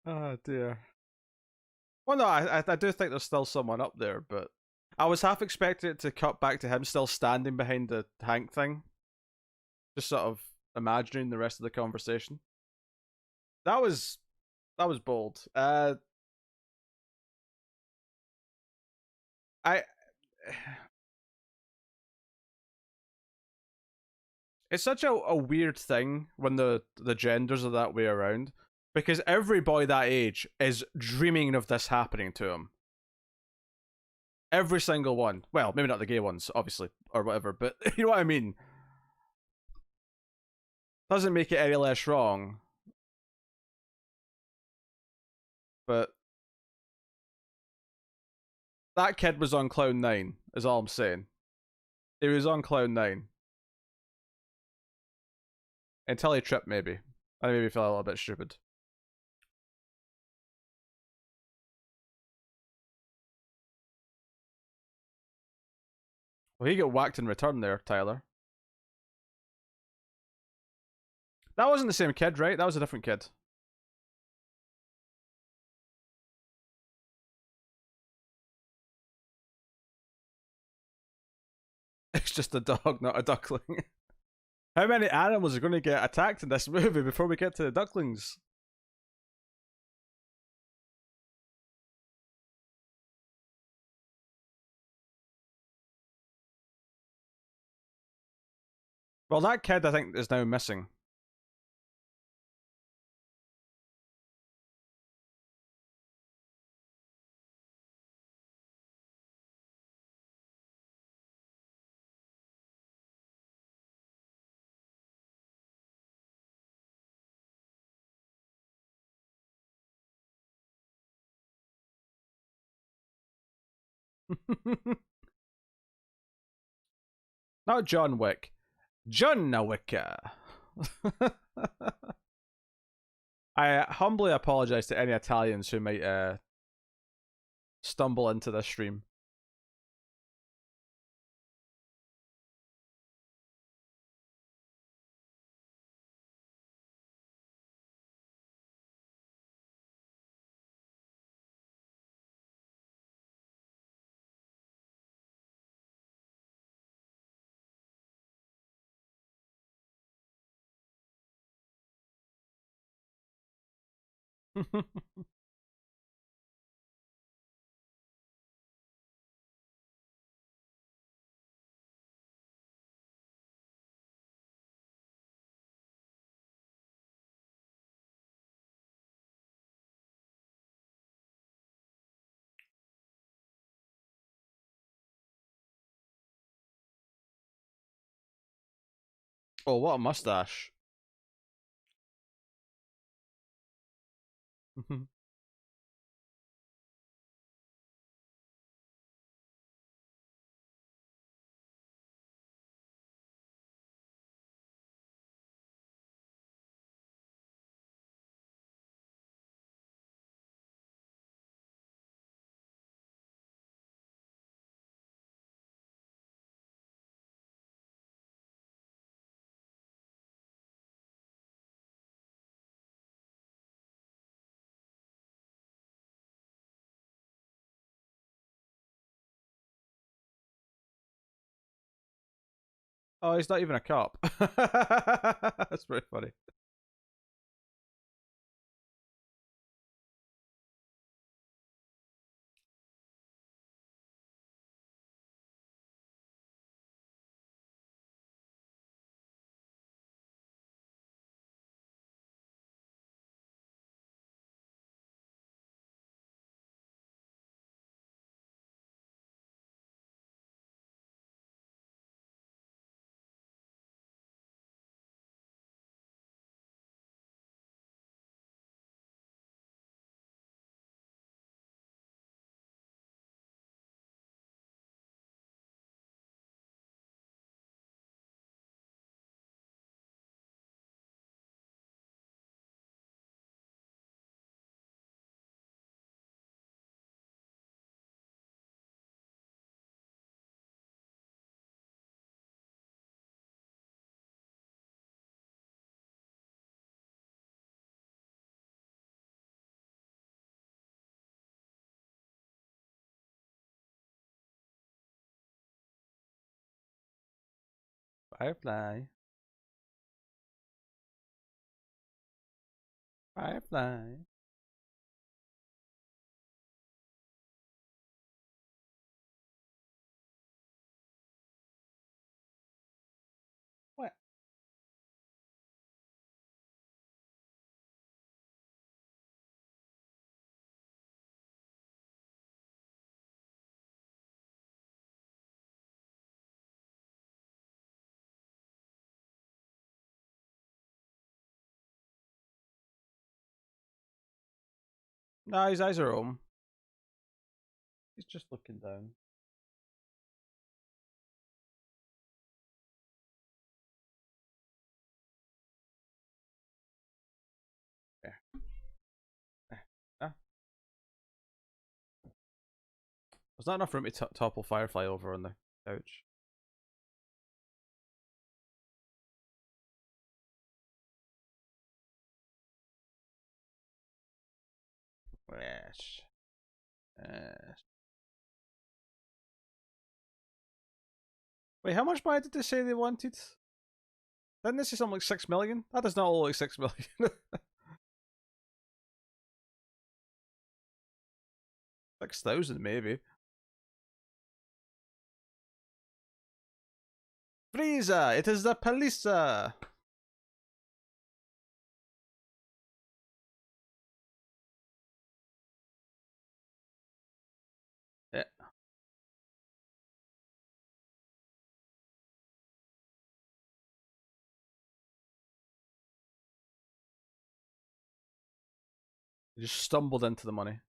Oh dear. Well, no, I do think there's still someone up there, but I was half expecting it to cut back to him still standing behind the Hank thing, just sort of imagining the rest of the conversation. That was bold. I it's such a weird thing when the genders are that way around, because every boy that age is dreaming of this happening to him. Every single one. Well, maybe not the gay ones, obviously, or whatever, but you know what I mean. Doesn't make it any less wrong. But that kid was on cloud nine, is all I'm saying. He was on cloud nine. Until he tripped, maybe. And maybe felt a little bit stupid. Well, he got whacked in return there, Tyler. That wasn't the same kid, right? That was a different kid. It's just a dog, not a duckling. How many animals are going to get attacked in this movie before we get to the ducklings? Well, that kid, I think, is now missing. Not John Wick. John Wicka. I humbly apologize to any Italians who might stumble into this stream. Oh, what a mustache. Oh, he's not even a cop. That's pretty funny. Firefly. Firefly. What? No, his eyes are open. He's just looking down. There. Ah. There's not enough room to topple Firefly over on the couch. Yes. Yes. Wait, how much money did they say they wanted? Didn't they say something like 6 million? That does not look like 6 million. 6,000 maybe. Frieza! It is the Palisa! Yeah. He just stumbled into the money.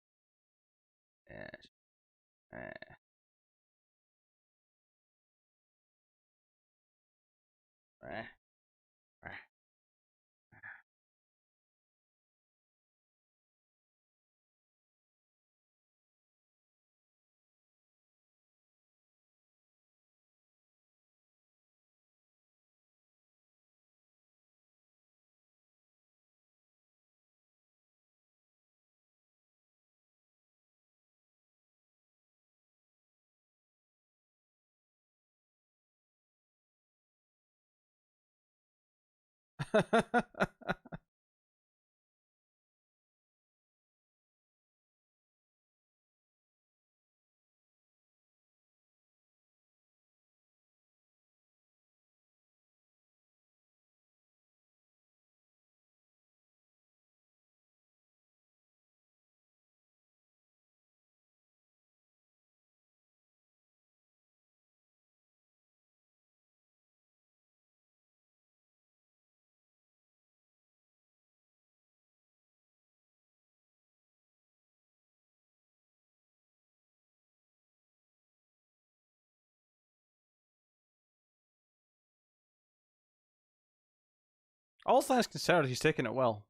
Yes. All things considered, he's taking it well.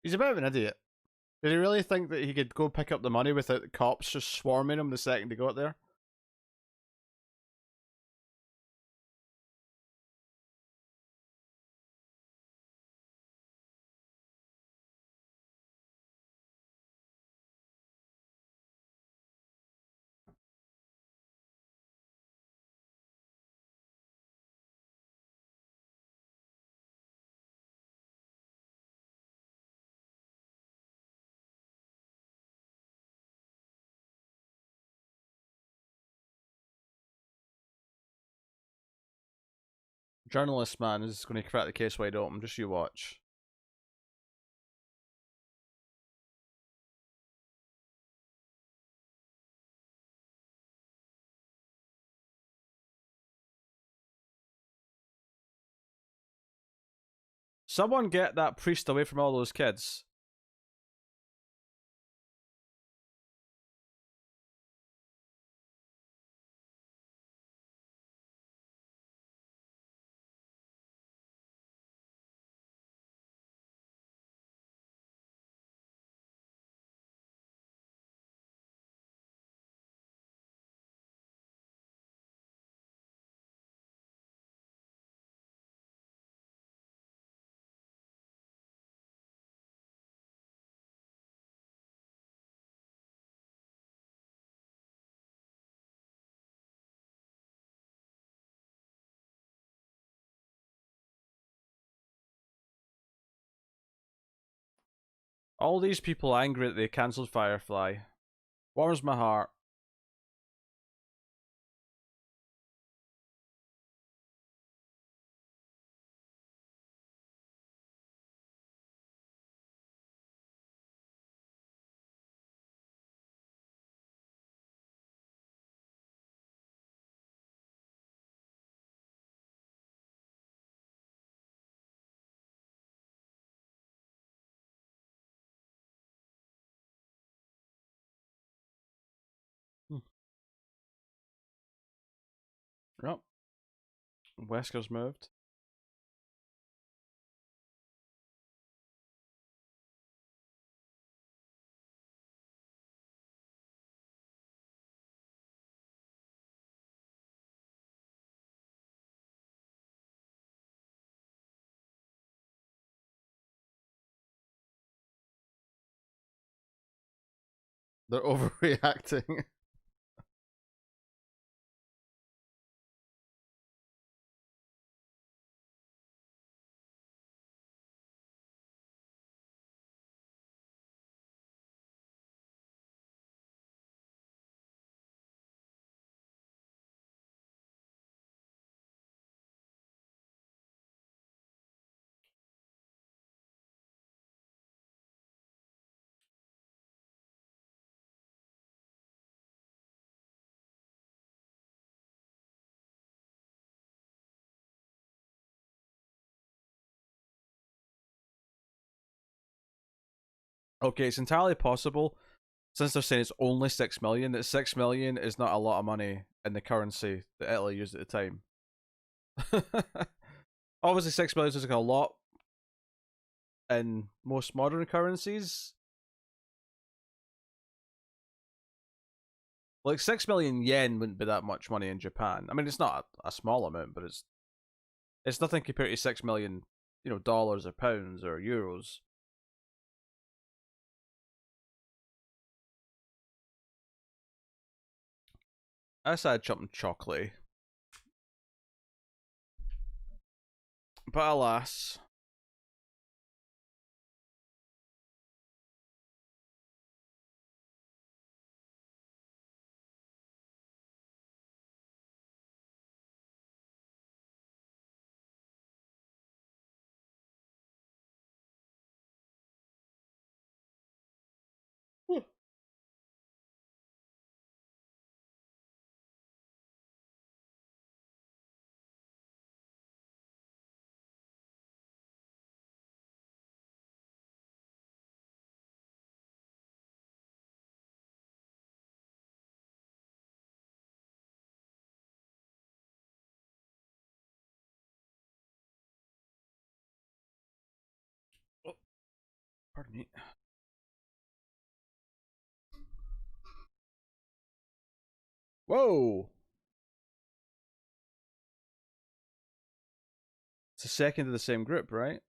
He's a bit of an idiot. Did he really think that he could go pick up the money without the cops just swarming him the second he got there? Journalist man is going to crack the case wide open. Just you watch. Someone get that priest away from all those kids. All these people angry that they cancelled Firefly. Warms my heart. Yep. Wesker's moved. They're overreacting. Okay, it's entirely possible, since they're saying it's only 6 million, that 6 million is not a lot of money in the currency that Italy used at the time. Obviously, 6 million is like a lot in most modern currencies. Like 6 million yen wouldn't be that much money in Japan. I mean, it's not a small amount, but it's nothing compared to 6 million, dollars or pounds or euros. I said something chocolatey, but alas, oh, pardon me. Whoa! It's a second of the same group, right?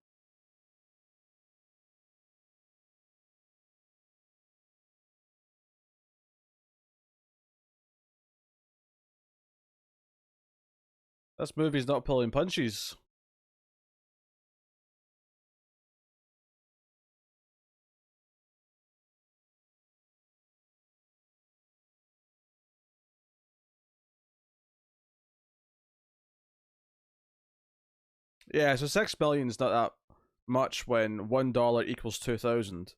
This movie's not pulling punches. Yeah, so 6 million is not that much when $1 equals 2,000.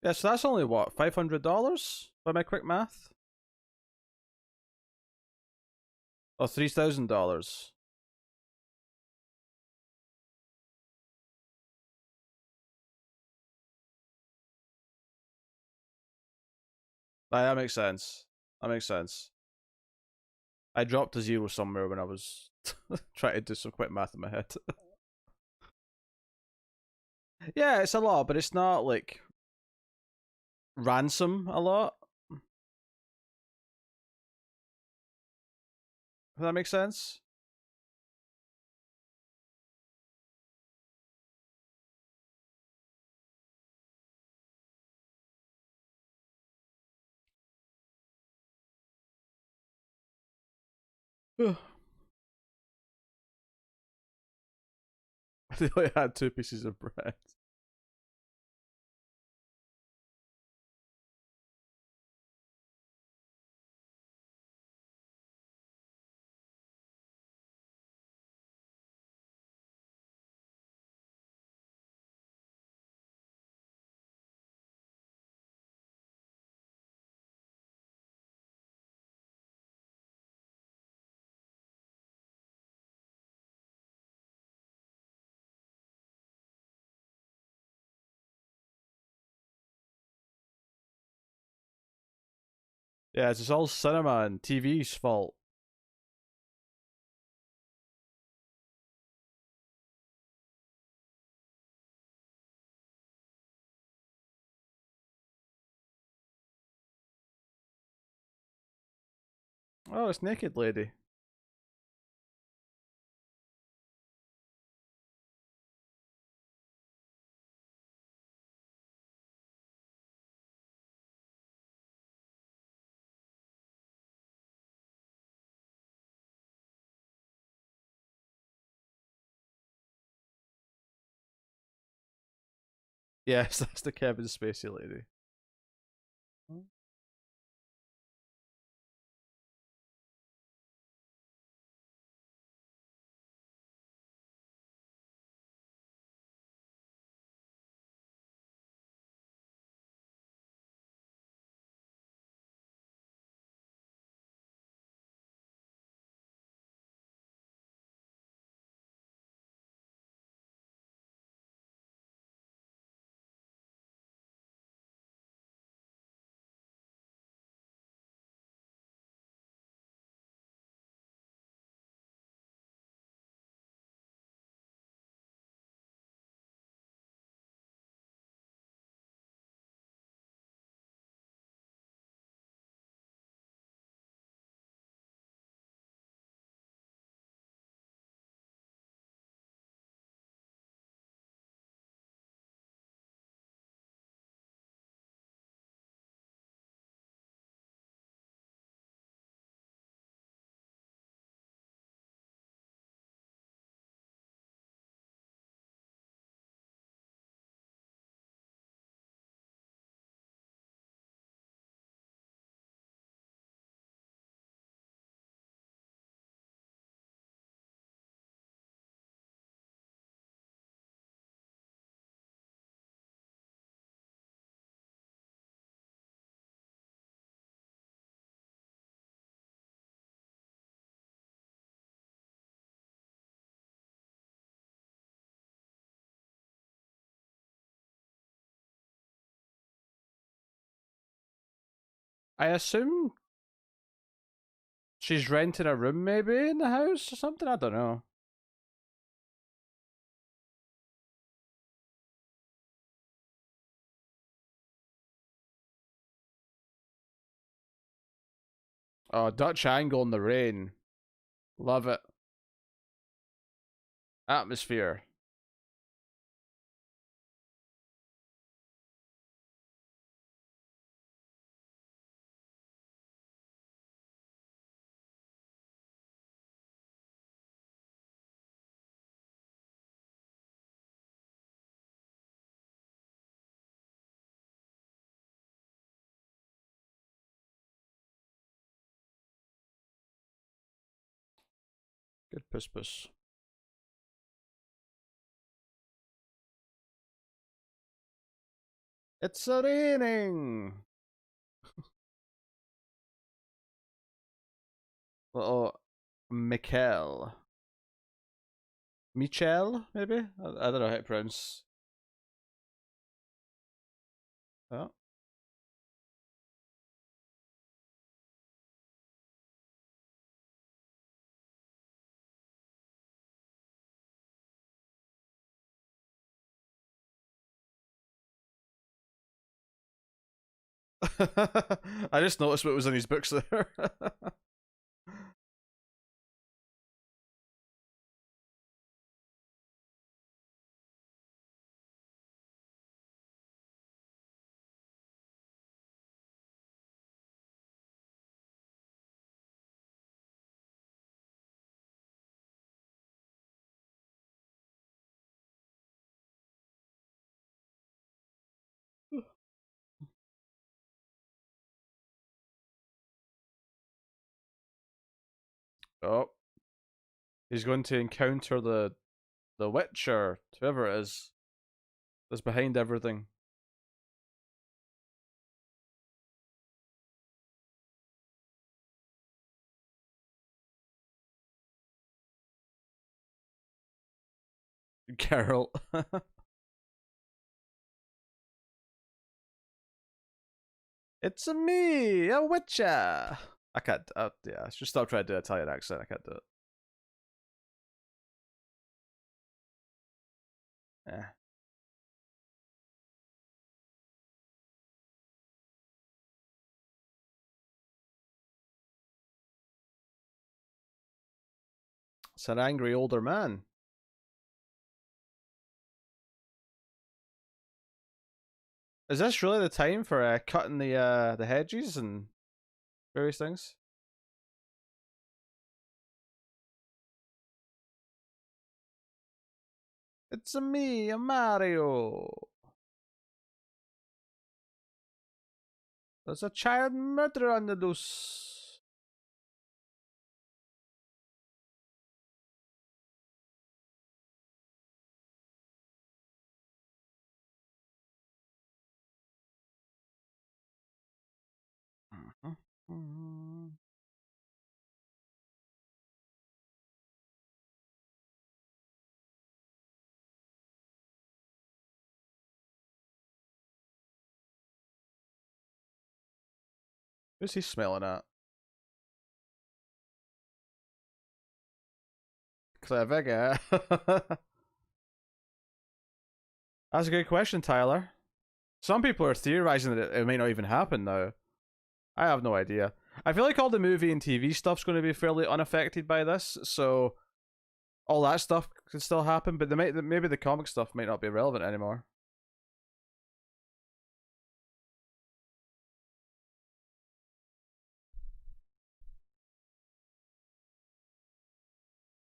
Yeah, so that's only what, $500 by my quick math? Oh, $3,000. That makes sense. That makes sense. I dropped a zero somewhere when I was trying to do some quick math in my head. Yeah, it's a lot, but it's not like ransom a lot. Does that make sense? They only had 2 pieces of bread. Yeah, it's all cinema and TV's fault. Oh, it's Naked Lady. Yes, that's the Kevin Spacey lady. I assume she's renting a room maybe in the house or something. I don't know. Oh, Dutch angle in the rain. Love it. Atmosphere. Good puss puss. It's raining. Little Mikel. Michel, maybe? I don't know how to pronounce. Oh. I just noticed what was in his books there. Oh, he's going to encounter the witch or whoever it is that's behind everything. Carol. It's a me, a witcher. I can't. Yeah, I should stop trying to do an Italian accent. I can't do it. Yeah. It's an angry older man. Is this really the time for cutting the hedges and various things? It's a me, a Mario. There's a child murderer on the loose. Who's he smelling at? Clever guy. That's a good question, Tyler. Some people are theorizing that it may not even happen now. I have no idea. I feel like all the movie and TV stuff's going to be fairly unaffected by this, so all that stuff can still happen, but maybe the comic stuff might not be relevant anymore.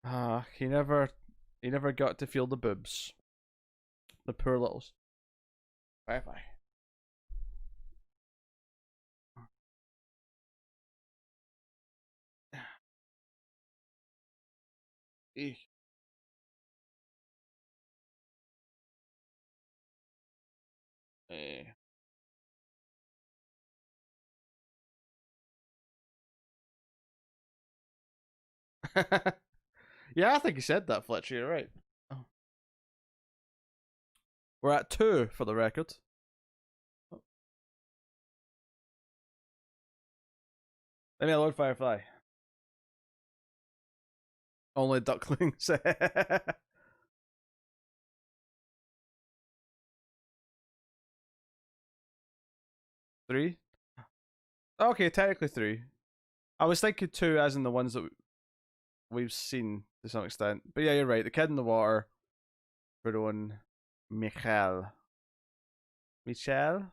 Ah, he never got to feel the boobs. The poor littles. Bye bye. Eek. Eh. Yeah, I think he said that, Fletcher. You're right. Oh. We're at 2 for the record. Oh. Leave me alone, Firefly. Only ducklings. 3? Okay, technically 3. I was thinking 2 as in the ones that we've seen to some extent. But yeah, you're right. The kid in the water, Bruin, Michel. Michel?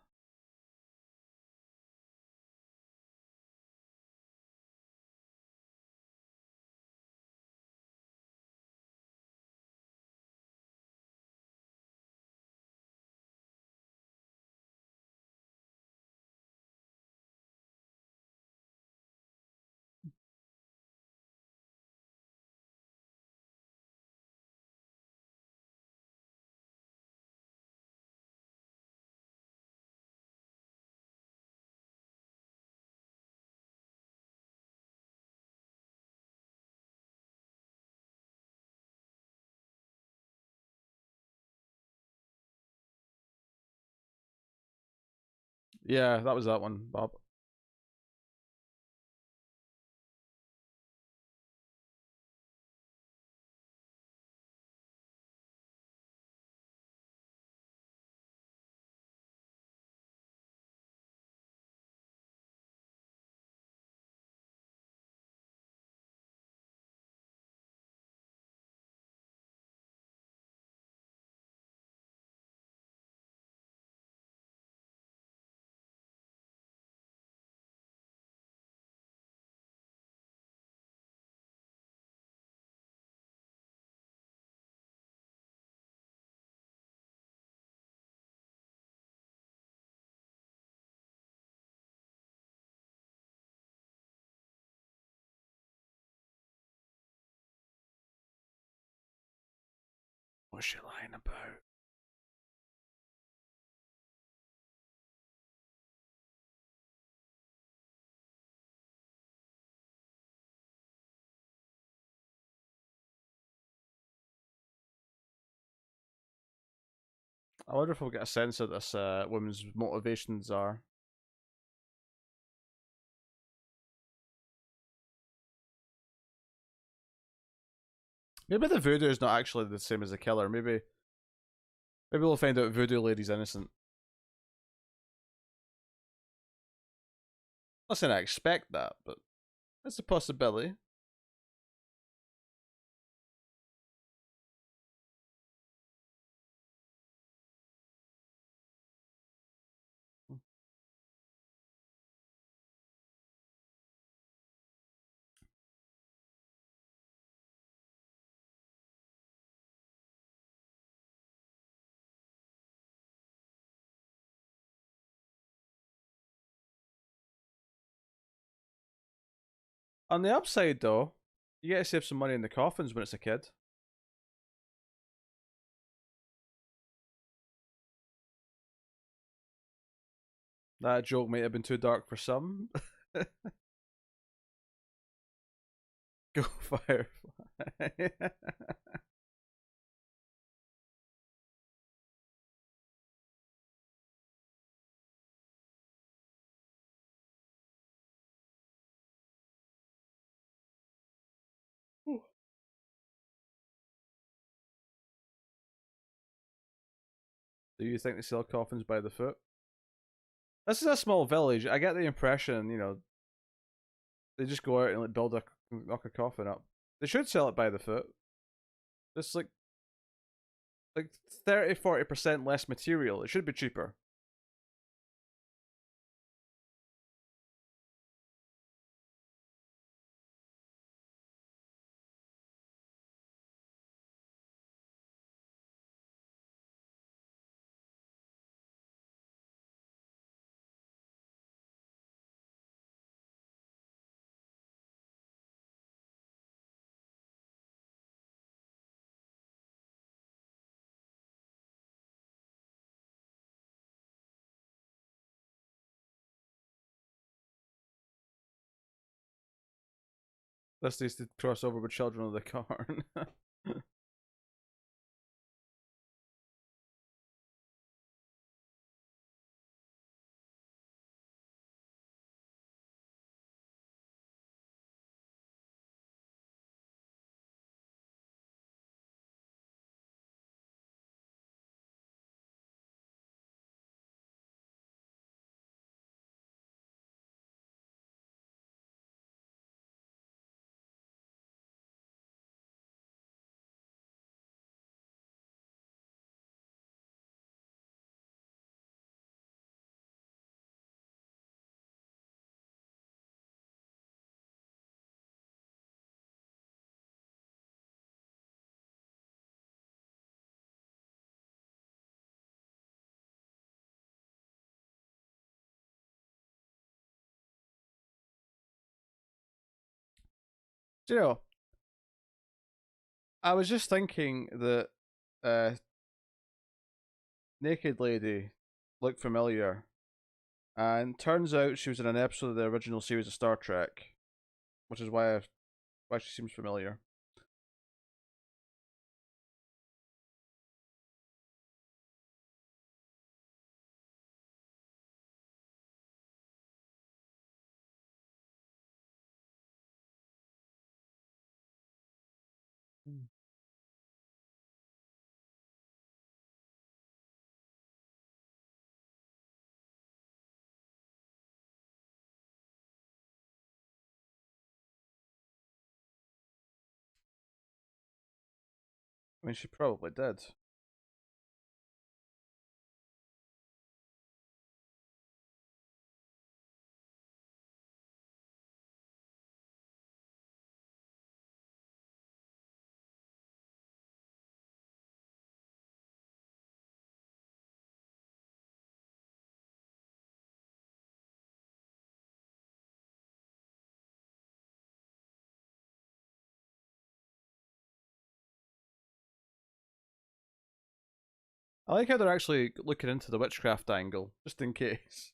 Yeah, that was that one, Bob. What's she lying about? I wonder if we'll get a sense of this woman's motivations are. Maybe the voodoo is not actually the same as the killer. Maybe we'll find out voodoo lady's innocent. Not saying I expect that, but it's a possibility. On the upside, though, you get to save some money in the coffins when it's a kid. That joke might have been too dark for some. Go Firefly. Do you think they sell coffins by the foot? This is a small village. I get the impression, they just go out and like build knock a coffin up. They should sell it by the foot. Just like 30-40% less material. It should be cheaper. This needs to cross over with Children of the Corn. Do you know, I was just thinking that uh, Naked Lady looked familiar, and turns out she was in an episode of the original series of Star Trek, which is why she seems familiar. I mean, she probably did. I like how they're actually looking into the witchcraft angle, just in case.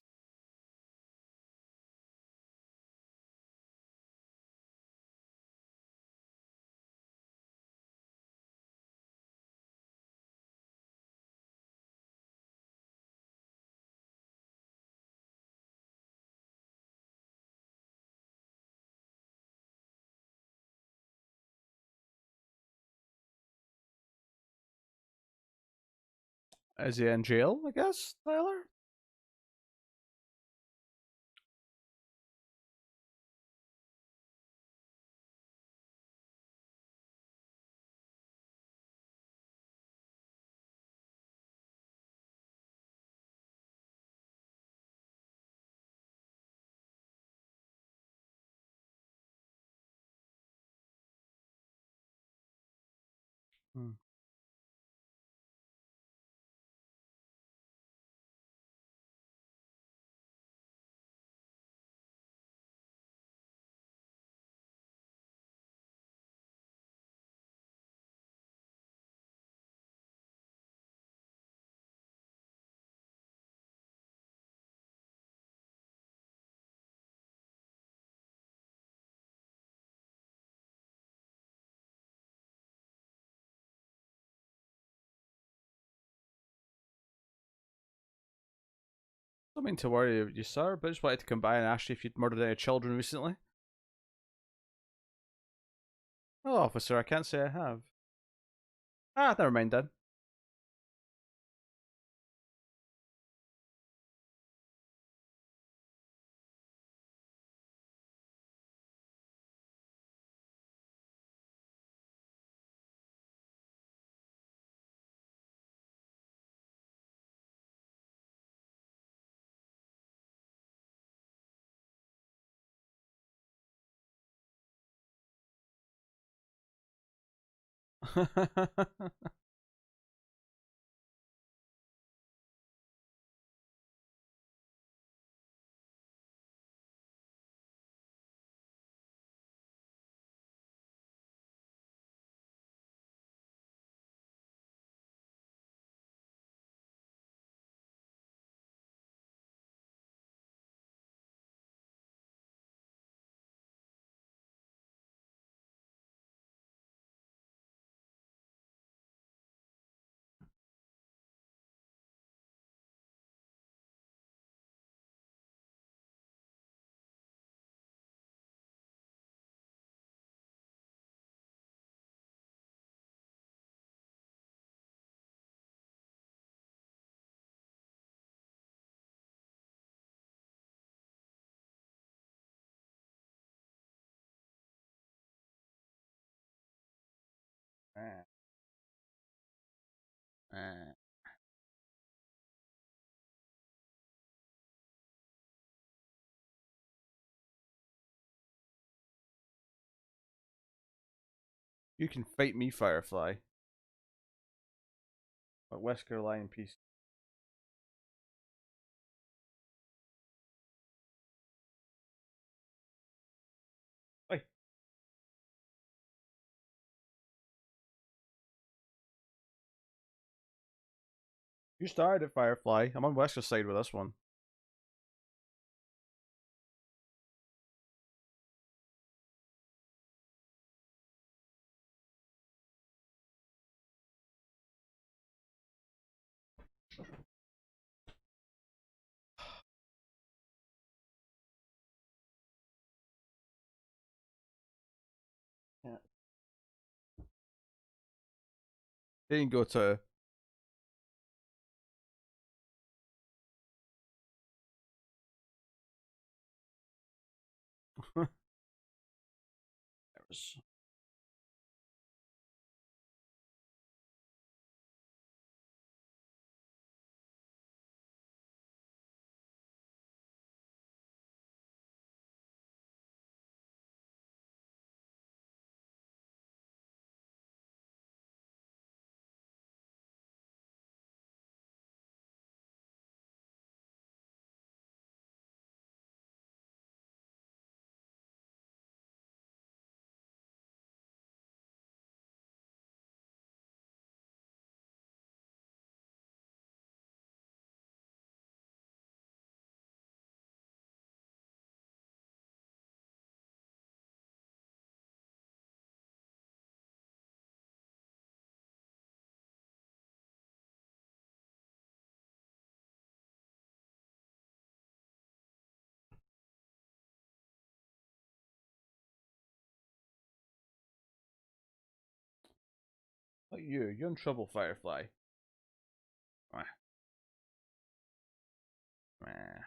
Is he in jail, I guess, Tyler? Hmm. Don't mean to worry you, sir, but just wanted to come by and ask you if you'd murdered any children recently. Oh, officer, I can't say I have. Ah, never mind then. You can fight me, Firefly. But Wesker Lion Peace. Hey, you started it, Firefly. I'm on Wesker's side with this one. Yeah. Didn't go to. There was Not you. You're in trouble, Firefly. Mwah. Mwah.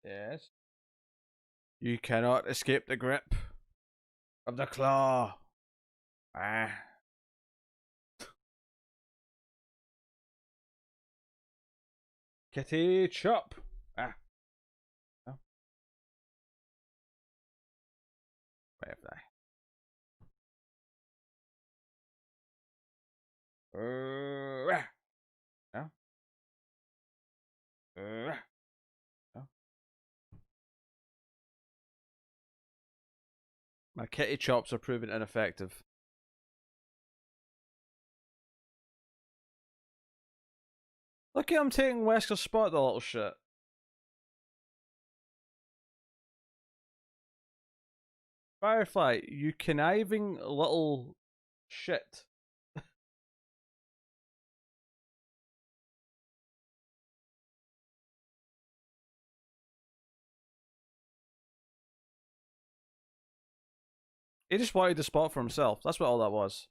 Yes. You cannot escape the grip of the claw. Ah. Kitty chop. Ah. Oh. Firefly. Ah. No. No. My kitty chops are proving ineffective. Look at him taking Wesker's spot, the little shit. Firefly, you conniving little shit. He just wanted the spot for himself. That's what all that was.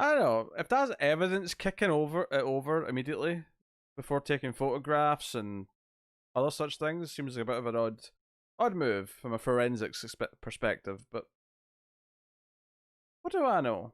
I don't know if that's evidence kicking over immediately before taking photographs and other such things seems like a bit of an odd move from a forensics perspective. But what do I know?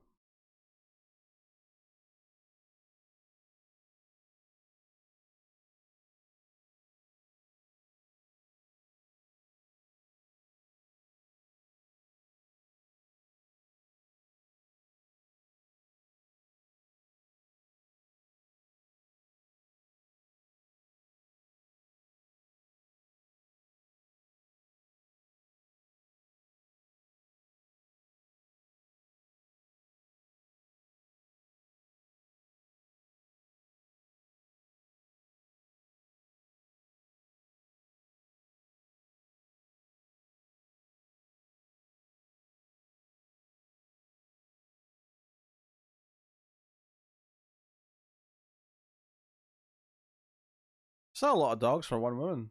It's not a lot of dogs for one woman.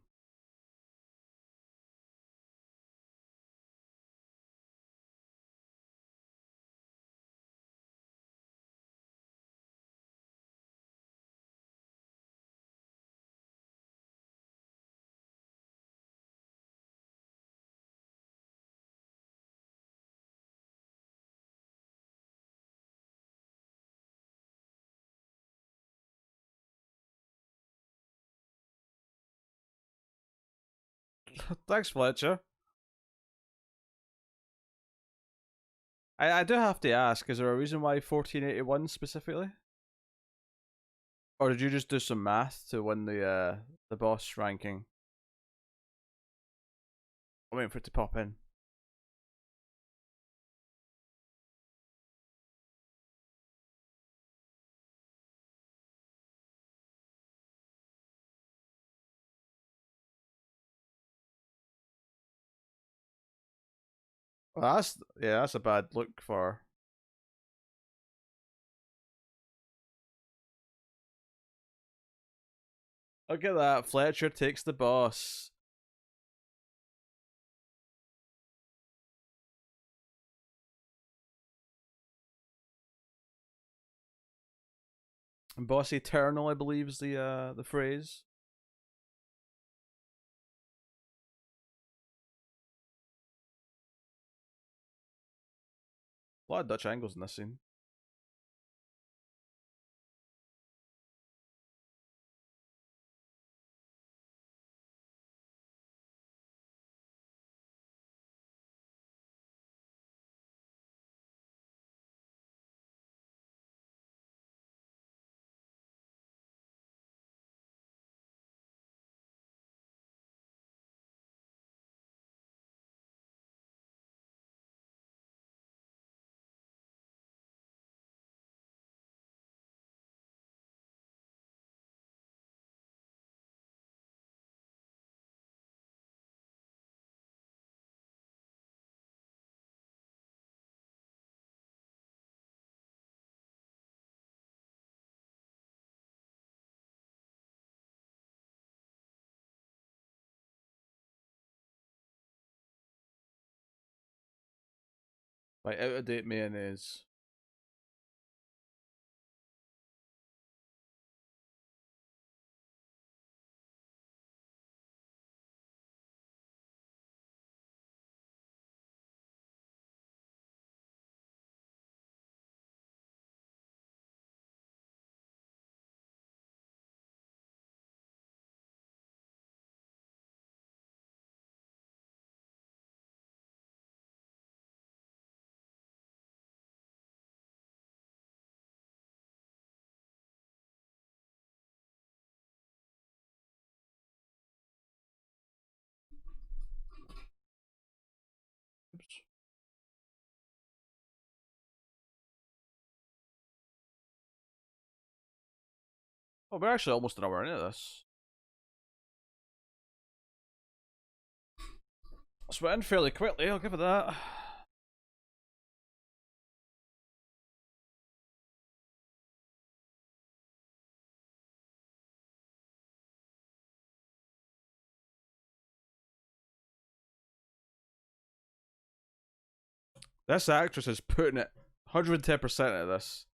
Thanks, Fletcher. I do have to ask: is there a reason why 1481 specifically, or did you just do some math to win the boss ranking? I'm waiting for it to pop in. Well, that's a bad look for. Look at that. Fletcher takes the boss. Boss Eternal, I believe, is the phrase. A lot of Dutch angles in this scene. Like out of date mayonnaise. Oops. Oh, we're actually almost an hour into this. It's went in fairly quickly, I'll give it that. This actress is putting it 110% of this.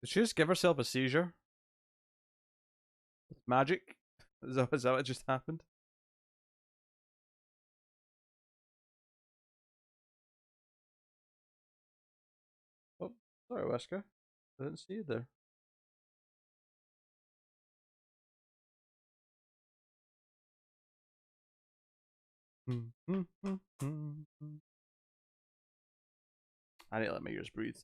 Did she just give herself a seizure? Magic? Is that what just happened? Oh, sorry, Wesker. I didn't see you there. I need to let my ears breathe.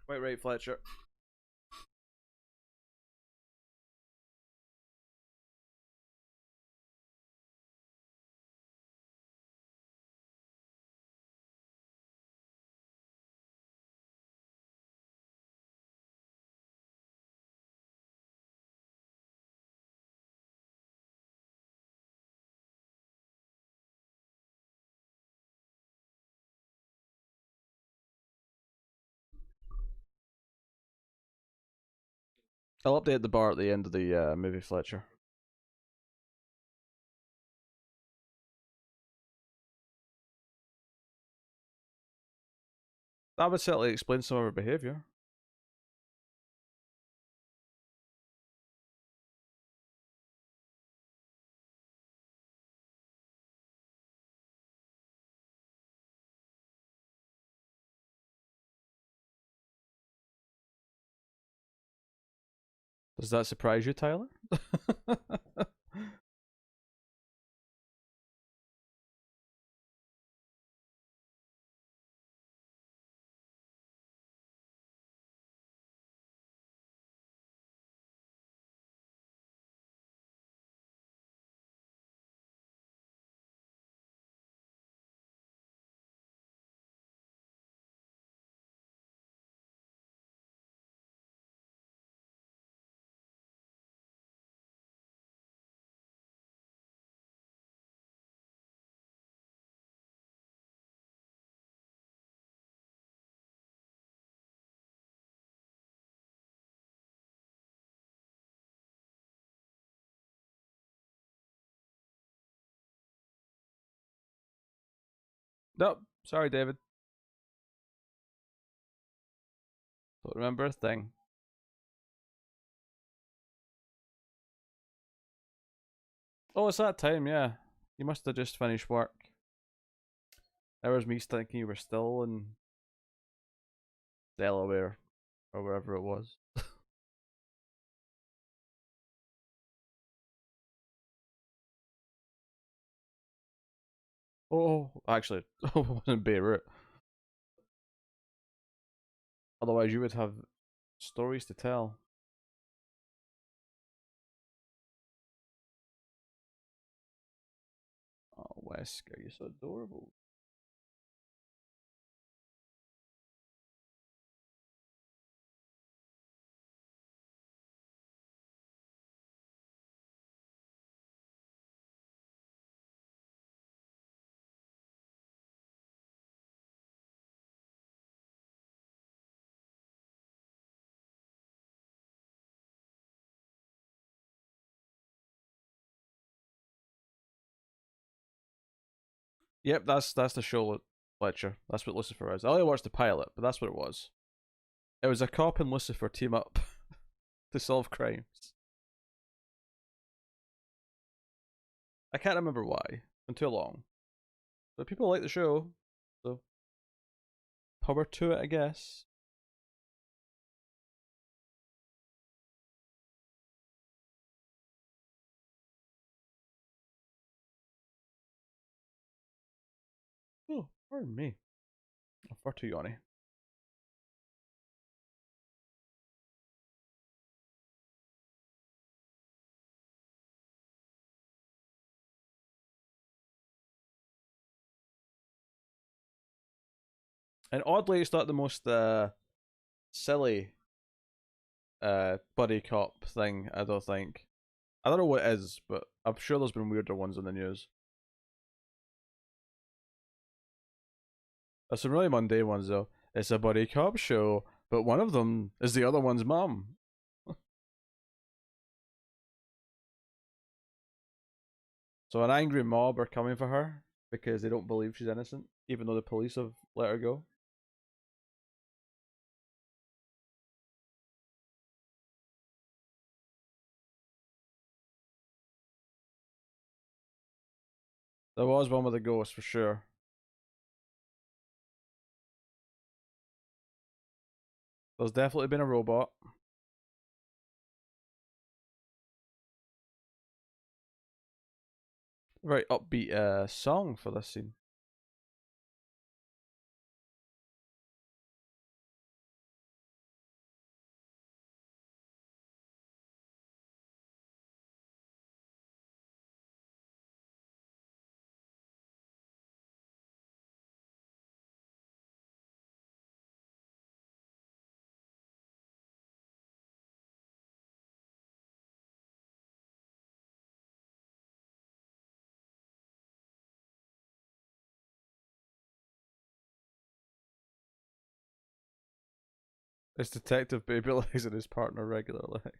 Quite right, Fletcher. I'll update the bar at the end of the movie, Fletcher. That would certainly explain some of her behaviour. Does that surprise you, Tyler? Nope. Sorry, David. Don't remember a thing. Oh, it's that time, yeah. You must have just finished work. There was me thinking you were still in Delaware or wherever it was. Oh, actually, it wasn't Beirut. Otherwise, you would have stories to tell. Oh, Wesker, you're so adorable. Yep, that's the show, Fletcher. That's what Lucifer is. I only watched the pilot, but that's what it was. It was a cop and Lucifer team up to solve crimes. I can't remember why. Been too long. But people like the show, so power to it, I guess. Oh, pardon me. I'm far too yawny. And oddly, it's not the most silly buddy cop thing, I don't think. I don't know what it is, but I'm sure there's been weirder ones in the news. There's some really mundane ones though. It's a buddy cop show, but one of them is the other one's mum. So an angry mob are coming for her because they don't believe she's innocent, even though the police have let her go. There was one with a ghost for sure. There's definitely been a robot. Very upbeat song for this scene. It's Detective Babylegs and his partner Regular Legs.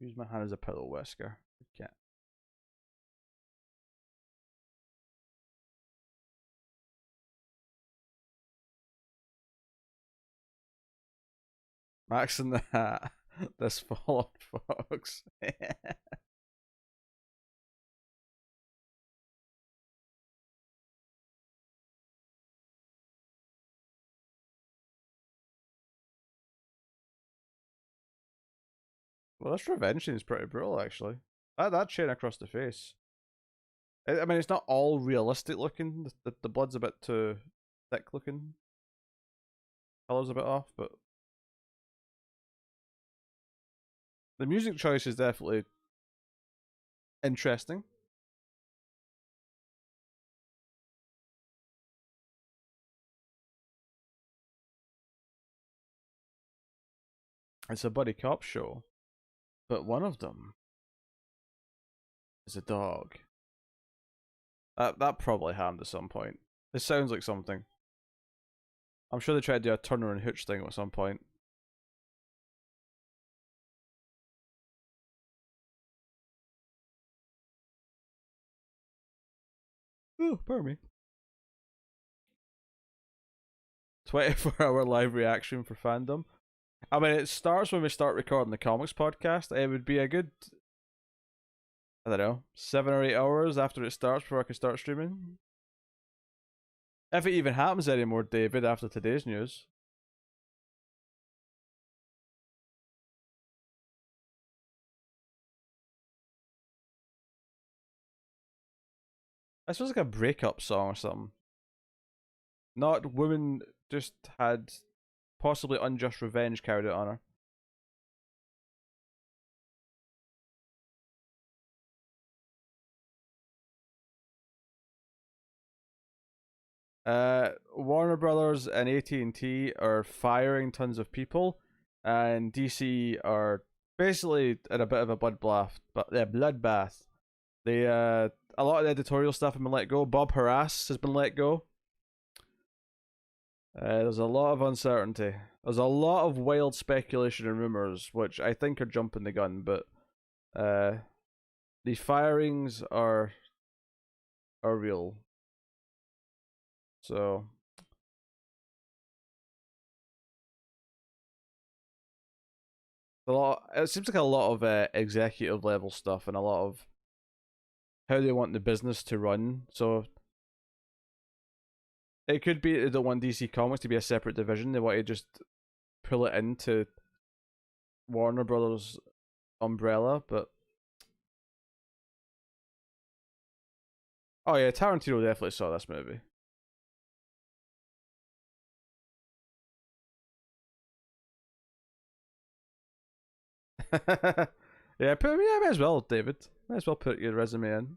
Use my hand as a pillow whisker. Good cat. Max in the hat. This fallen fox. Well, this revenge scene is pretty brutal, actually. That chain across the face. I mean, it's not all realistic looking. The blood's a bit too thick looking. Color's a bit off, but the music choice is definitely interesting. It's a buddy cop show, but one of them is a dog. That probably happened at some point. This sounds like something. I'm sure they tried to do a Turner and Hooch thing at some point. Oh, pardon me. 24-hour live reaction for fandom. I mean, it starts when we start recording the comics podcast. It would be a good, I don't know, 7 or 8 hours after it starts before I can start streaming. If it even happens anymore, David, after today's news. This was like a breakup song or something. Not woman just had possibly unjust revenge carried out on her. Warner Brothers and AT&T are firing tons of people, and DC are basically in a bit of a bloodbath. They a lot of the editorial stuff have been let go. Bob Harass has been let go. There's a lot of uncertainty. There's a lot of wild speculation and rumors, which I think are jumping the gun. But these firings are real. So a lot. It seems like a lot of executive level stuff and a lot of how they want the business to run. So it could be they don't want DC Comics to be a separate division. They want to just pull it into Warner Brothers umbrella. But oh yeah, Tarantino definitely saw this movie. Yeah, might as well, David. Might as well put your resume in.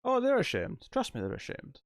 Oh, they're ashamed. Trust me, they're ashamed.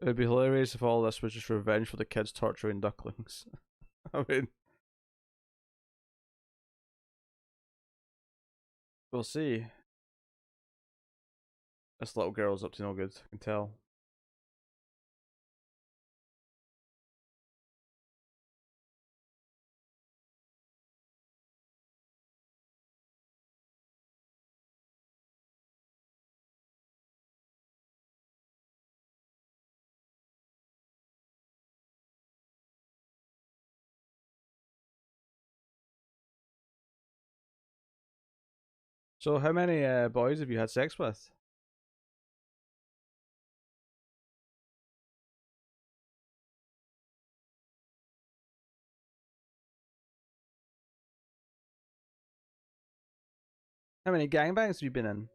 It would be hilarious if all this was just revenge for the kids torturing ducklings. I mean, we'll see. This little girl's up to no good, I can tell. So, how many boys have you had sex with? How many gangbangs have you been in?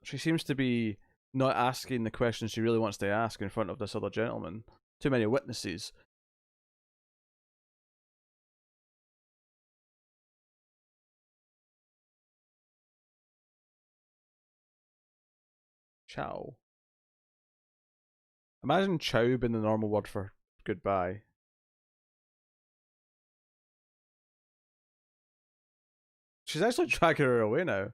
She seems to be not asking the questions she really wants to ask in front of this other gentleman. Too many witnesses. Ciao. Imagine ciao being the normal word for goodbye. She's actually dragging her away now.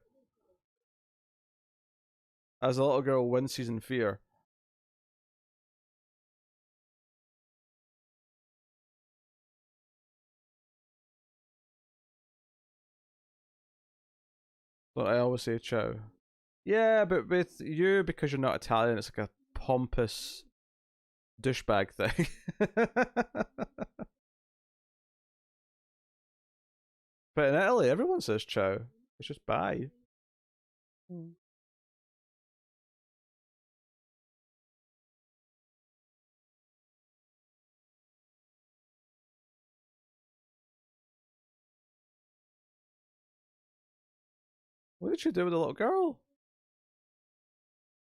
As the little girl winces in fear. Don't I always say ciao? Yeah, but with you, because you're not Italian, it's like a pompous douchebag thing. But in Italy, everyone says ciao. It's just bye. What did she do with the little girl?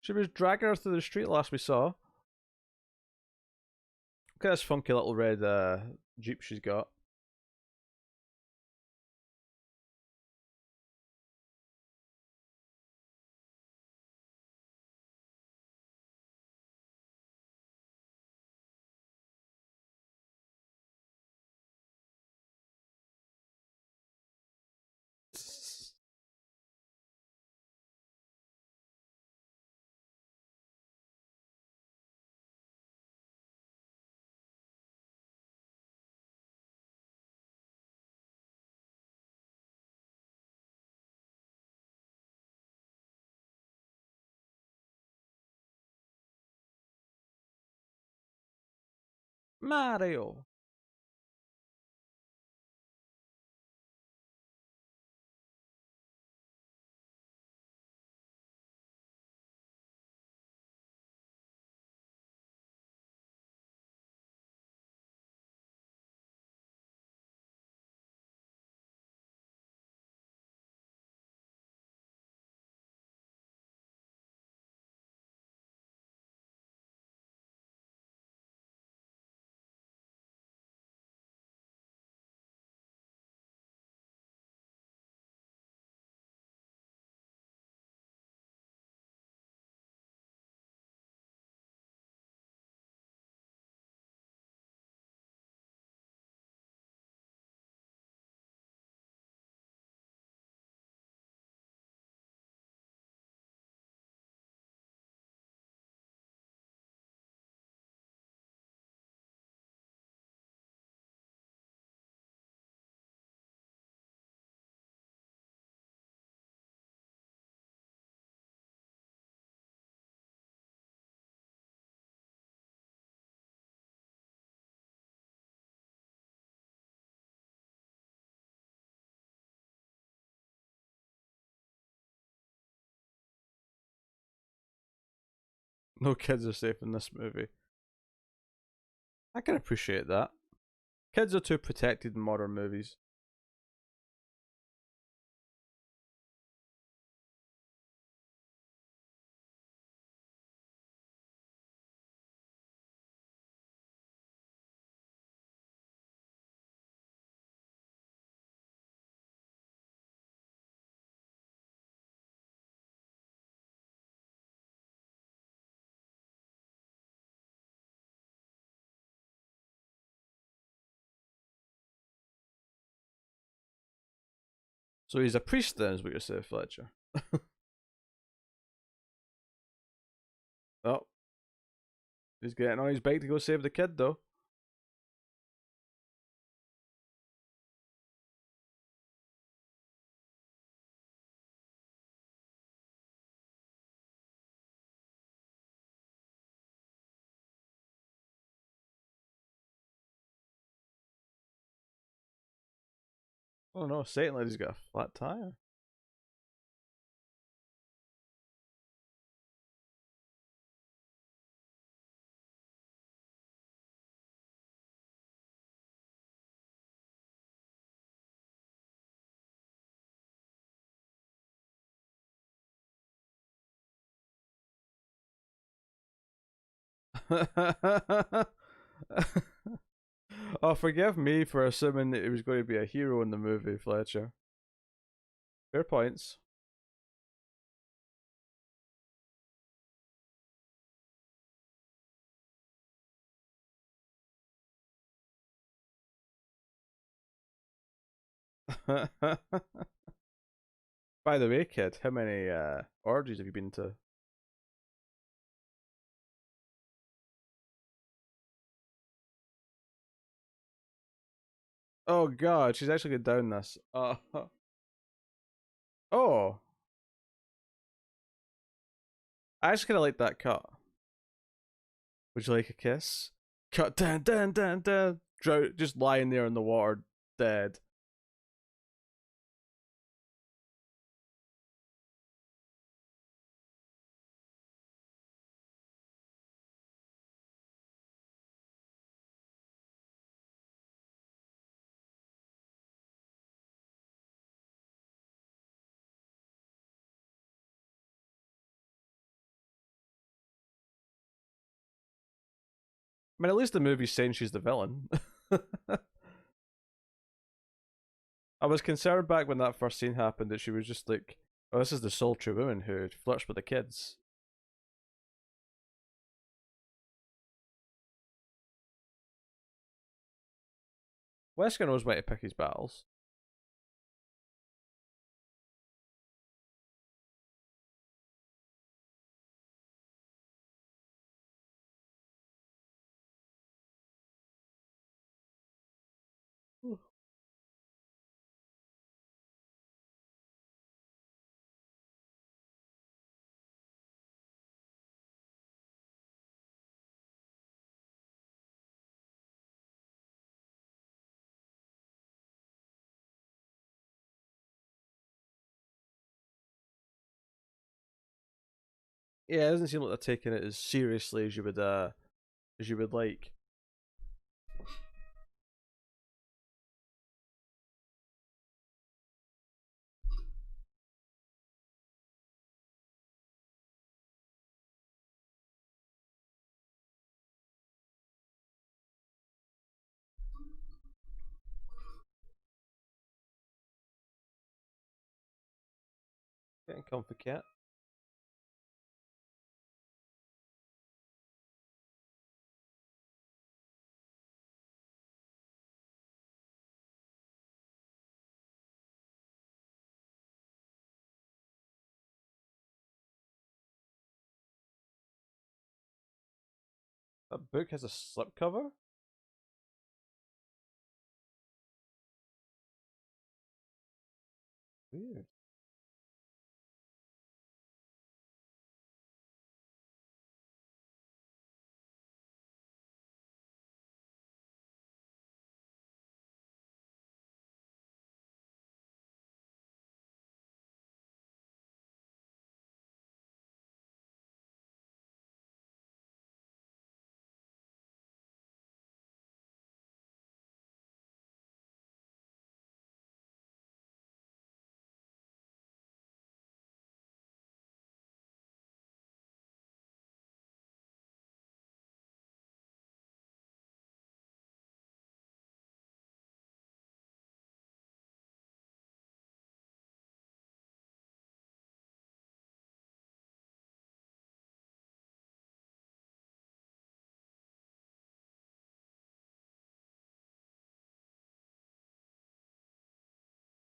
She was dragging her through the street last we saw. Look at this funky little red Jeep she's got. Mario. No kids are safe in this movie. I can appreciate that. Kids are too protected in modern movies. So he's a priest then, is what you're saying, Fletcher. Oh, he's getting on his bike to go save the kid, though. Oh no, Satan Lady's got a flat tire. Oh, forgive me for assuming that he was going to be a hero in the movie, Fletcher. Fair points. By the way, kid, how many orgies have you been to? Oh god, she's actually going down this. Oh, I actually kind of like that cut. Would you like a kiss? Cut down, down, down, down. Just lying there in the water, dead. I mean, at least the movie's saying she's the villain. I was concerned back when that first scene happened that she was just like, oh, this is the sultry woman who flirts with the kids. Wesker knows where to pick his battles. Yeah, it doesn't seem like they're taking it as seriously as you would like. Getting comfy, cat. That book has a slipcover. Weird.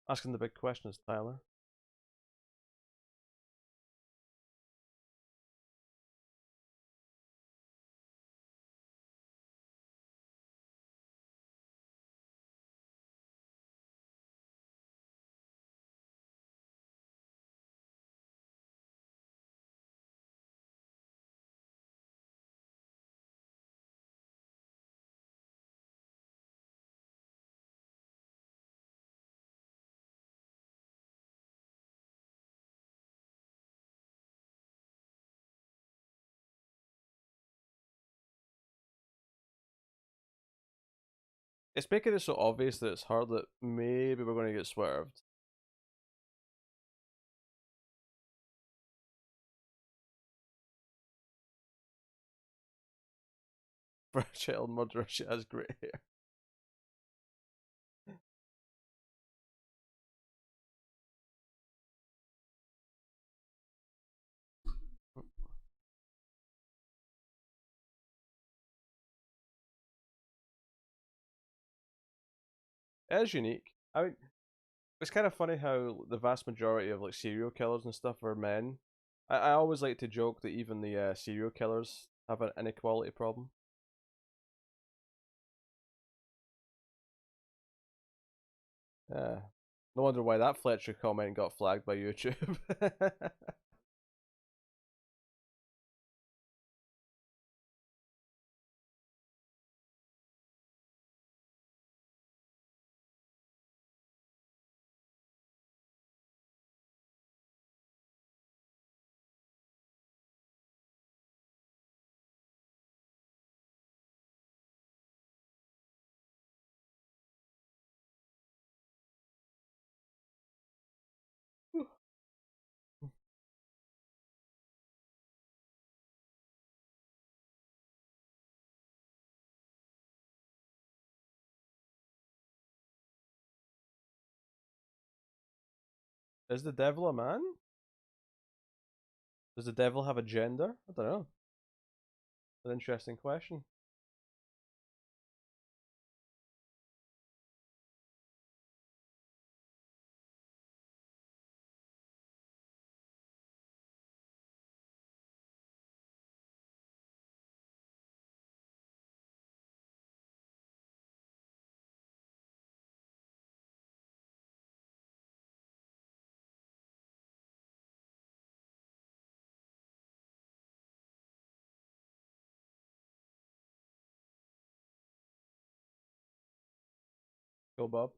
Asking the big questions, Tyler. It's making it so obvious that it's her that maybe we're going to get swerved. For a child murderer, she has great hair. It is unique. I mean, it's kind of funny how the vast majority of like serial killers and stuff are men. I always like to joke that even the serial killers have an inequality problem. Yeah. No wonder why that Fletcher comment got flagged by YouTube. Is the devil a man? Does the devil have a gender? I don't know. An interesting question. Go Bob.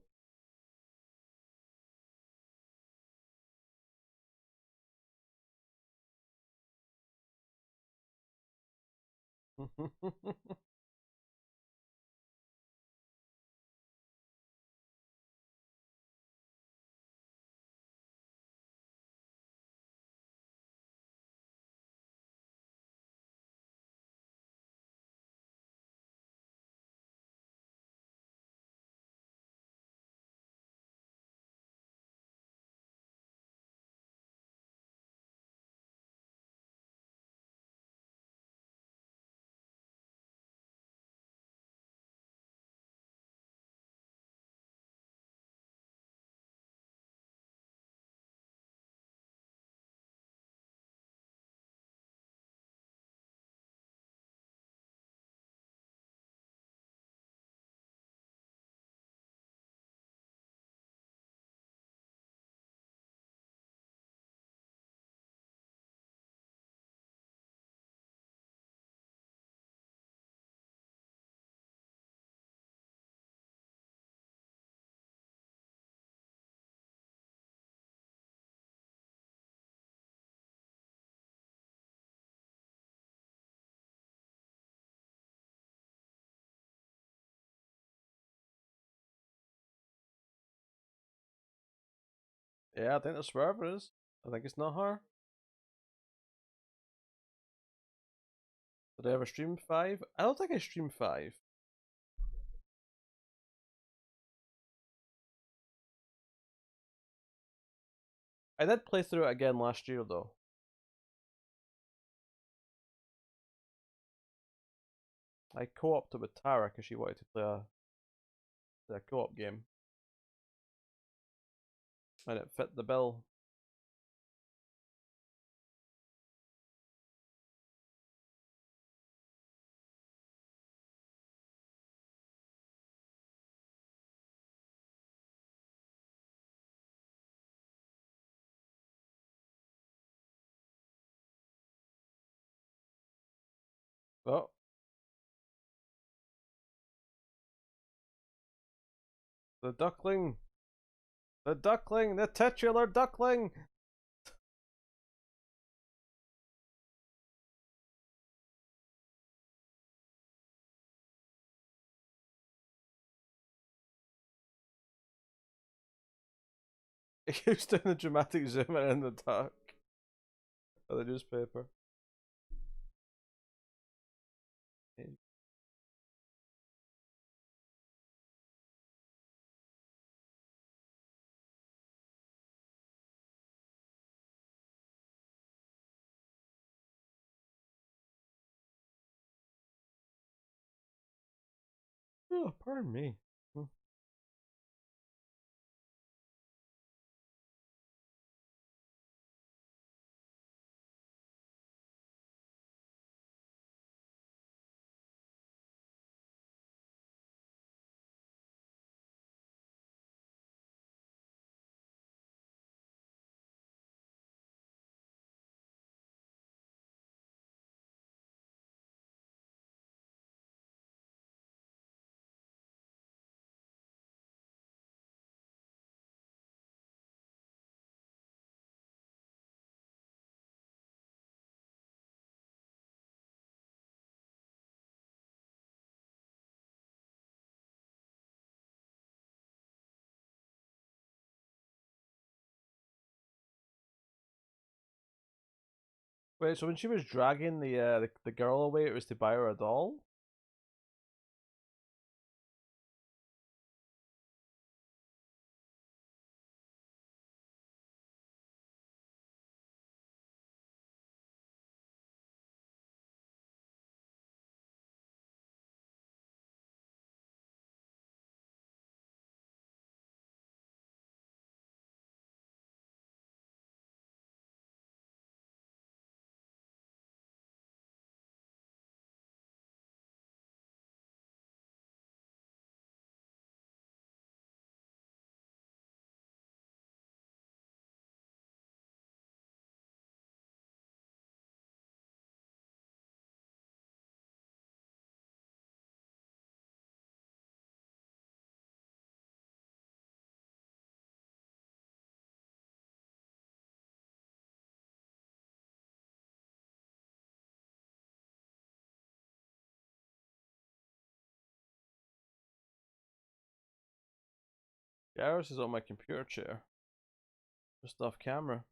Yeah, I think the swerver is. I think it's not her. Did I ever stream 5? I don't think I streamed 5. I did play through it again last year though. I co-opted with Tara because she wanted to play a co-op game. And it fit the bill. Oh, the duckling! The duckling! The titular duckling! It keeps doing the dramatic zoom in the dark of the newspaper. Oh, pardon me. Wait, so when she was dragging the girl away, it was to buy her a doll? Garrus is on my computer chair. Just off camera.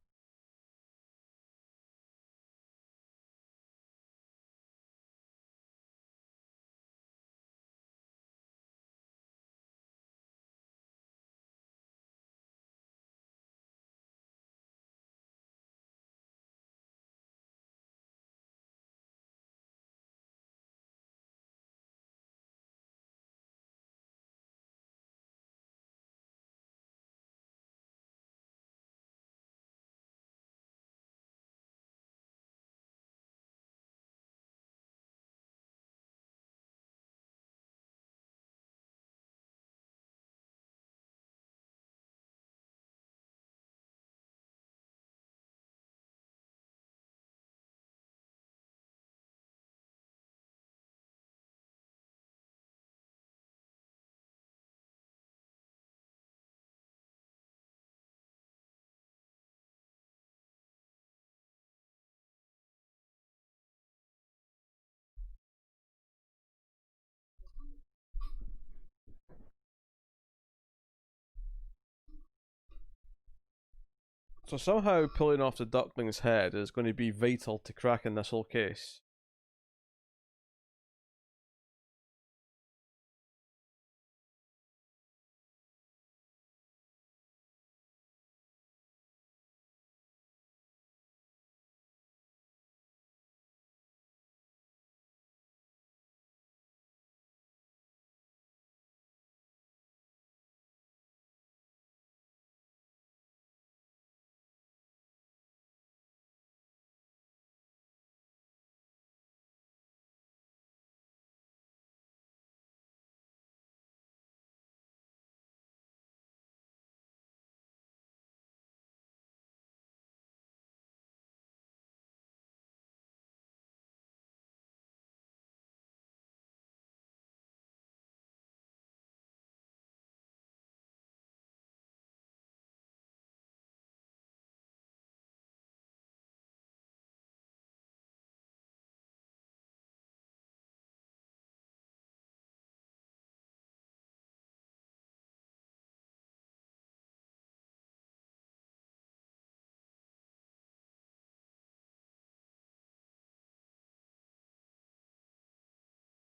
So somehow pulling off the duckling's head is going to be vital to cracking this whole case.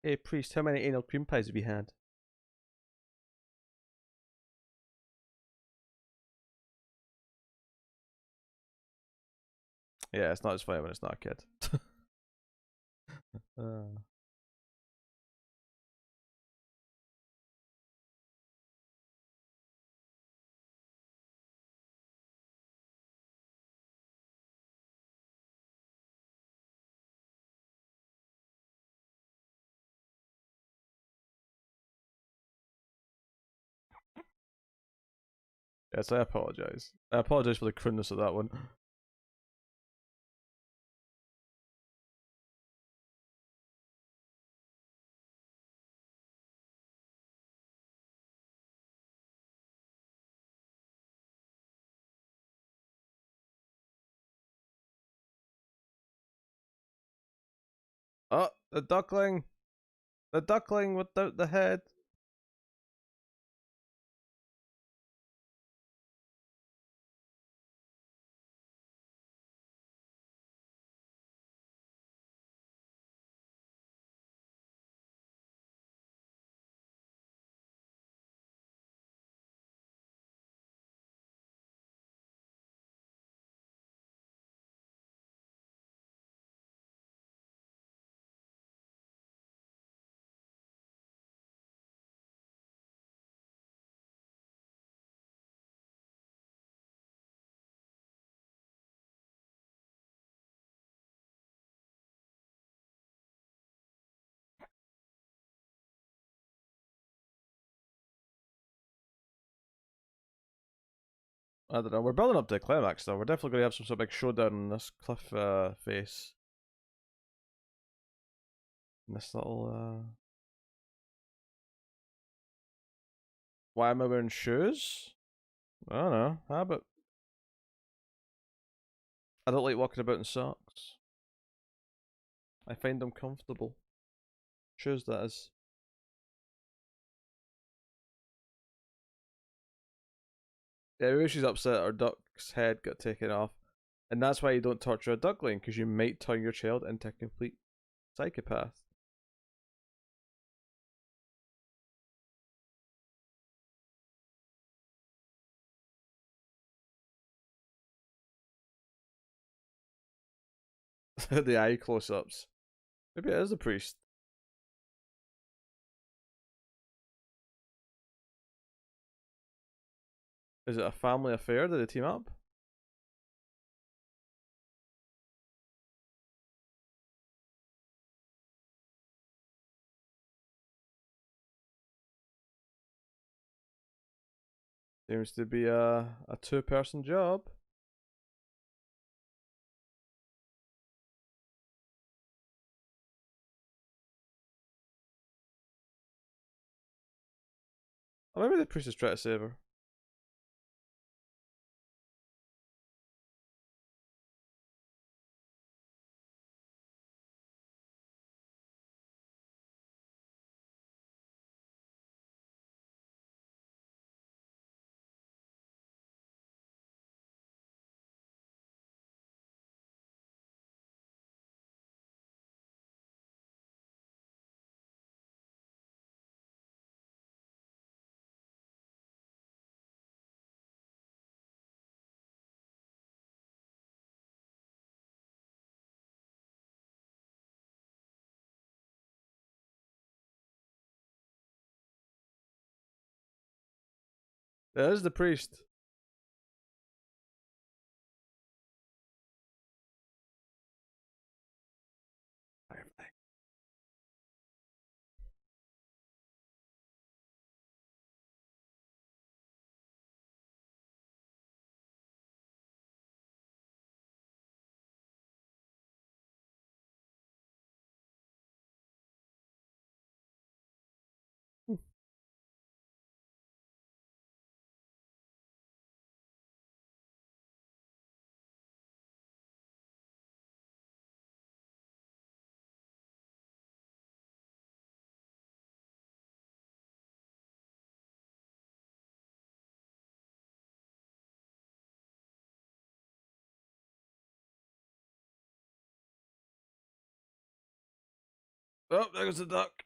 Hey, priest, how many anal cream pies have you had? Yeah, it's not as funny when it's not a kid. uh. Yes, I apologize. I apologize for the crudeness of that one. Oh, the duckling! The duckling without the head! I don't know. We're building up to a climax, though. We're definitely going to have some sort of big showdown in this cliff face. In this little. Why am I wearing shoes? I don't know. How about. I don't like walking about in socks. I find them comfortable. Shoes, that is. Yeah, maybe she's upset her duck's head got taken off. And that's why you don't torture a duckling, because you might turn your child into a complete psychopath. The eye close ups. Maybe it is a priest. Is it a family affair? Did they team up? Seems to be a two-person job. Or maybe the priest is trying to save her. That is the priest. Oh, there goes the duck.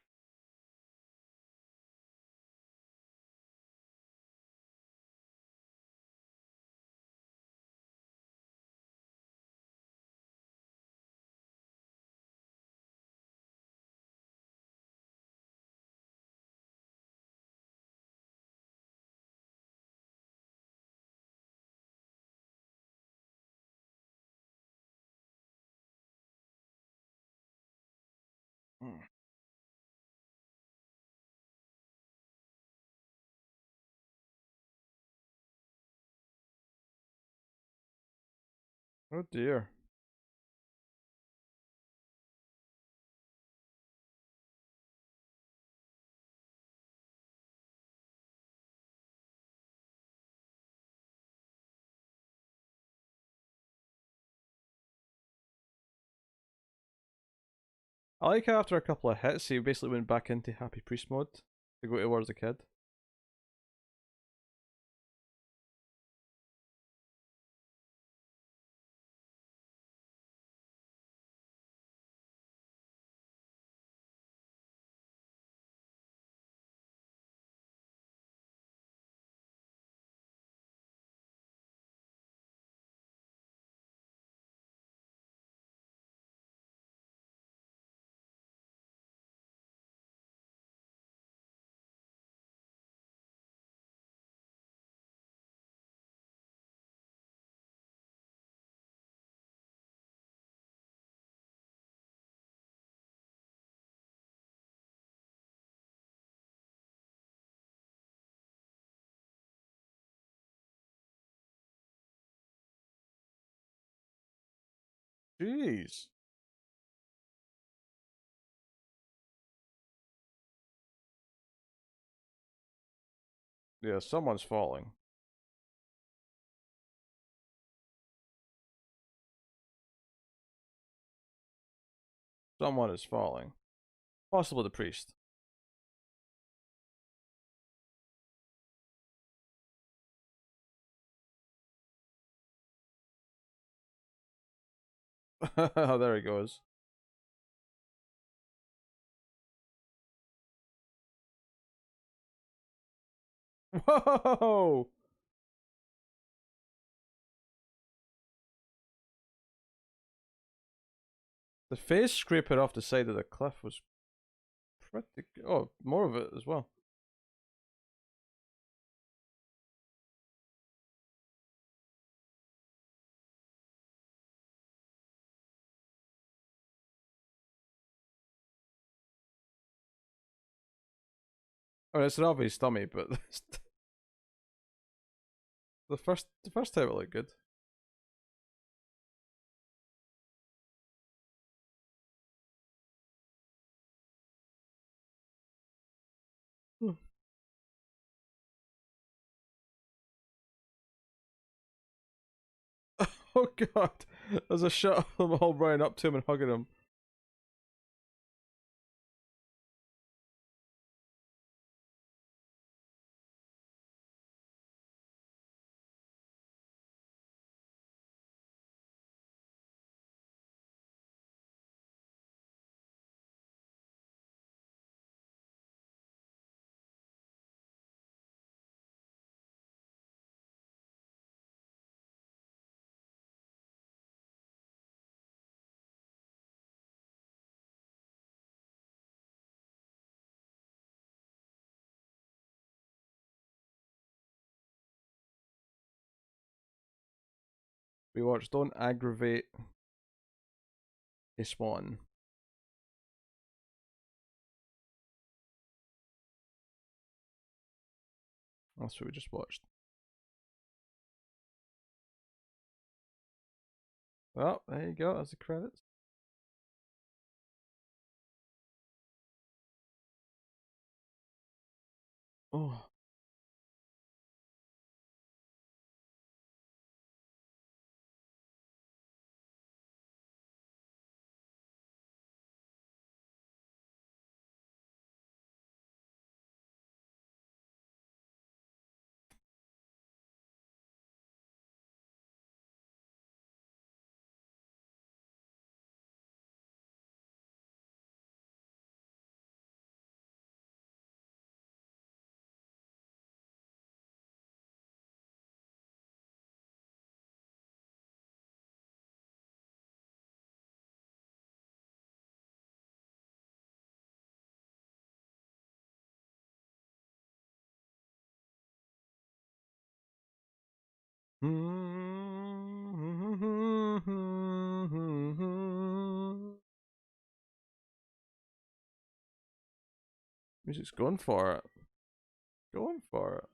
Oh dear. I like how after a couple of hits, he basically went back into Happy Priest mode to go towards the kid. Jeez. Yeah, someone's falling. Someone is falling. Possibly the priest. There he goes. Whoa! The face scraper off the side of the cliff was pretty. Oh, more of it as well. I mean, it's an obvious dummy, but the first time it looked good. Hmm. Oh god, there's a shot of them all running up to him and hugging him. We watched Don't Aggravate a Swan. That's what we just watched. Oh, there you go. That's the credits. Oh, Music's going for it. Going for it.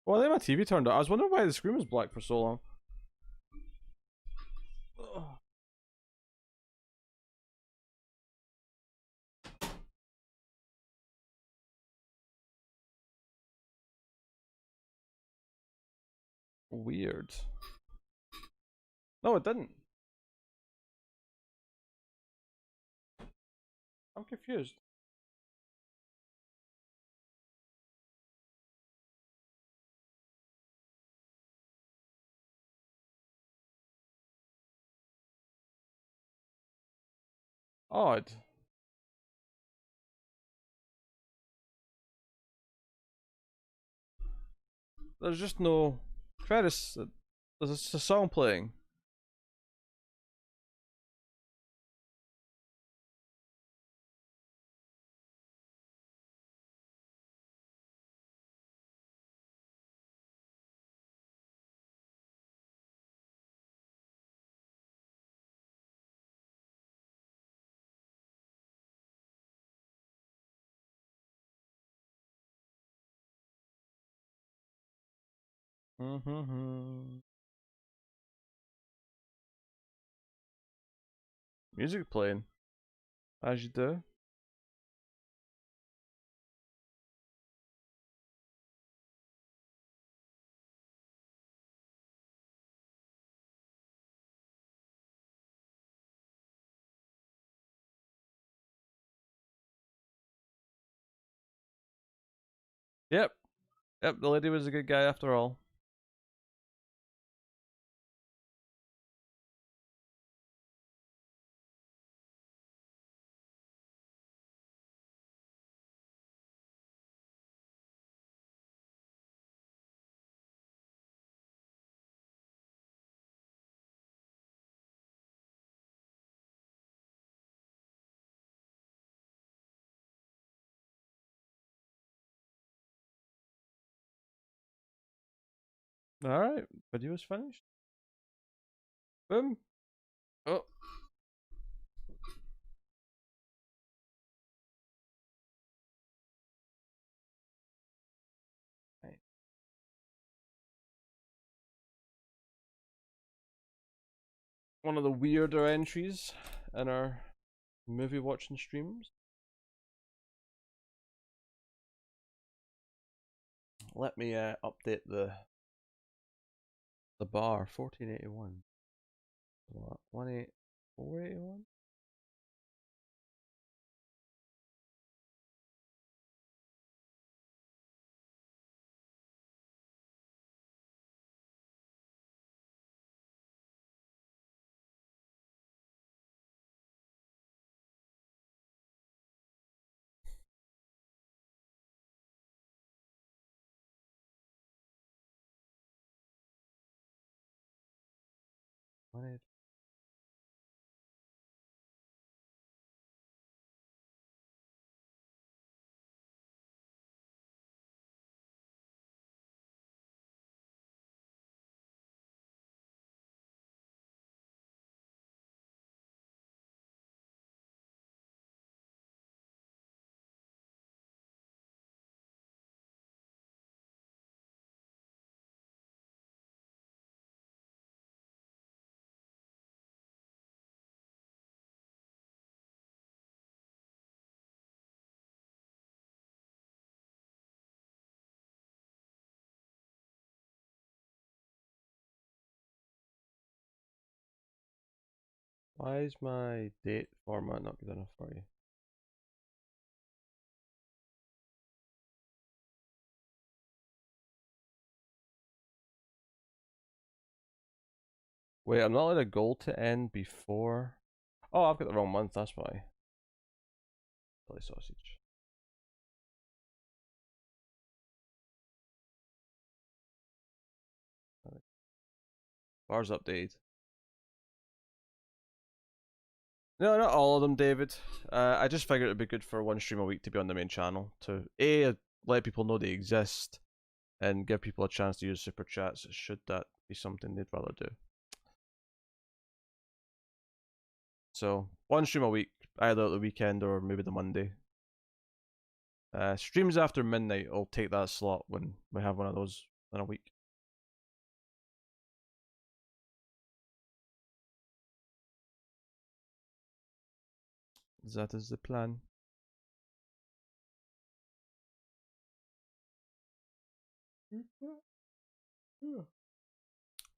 Well, then my TV turned on. I was wondering why the screen was black for so long. Ugh. Weird. No, it didn't. I'm confused. Odd. There's just no credits. There's just a song playing. Mm-hmm. Music playing, as you do. Yep. Yep, the lady was a good guy after all. Alright, video is finished. Boom. Oh. Right. One of the weirder entries in our movie watching streams. Let me update the bar. 1481. What? 481? Why is my date format not good enough for you? Wait, I'm not allowed a goal to end before. Oh, I've got the wrong month, that's why. Philly sausage. Bars update. No, not all of them, David. I just figured it'd be good for one stream a week to be on the main channel to let people know they exist and give people a chance to use super chats should that be something they'd rather do. So one stream a week, either the weekend or maybe the Monday. Streams after midnight, I'll take that slot when we have one of those in a week. That is the plan.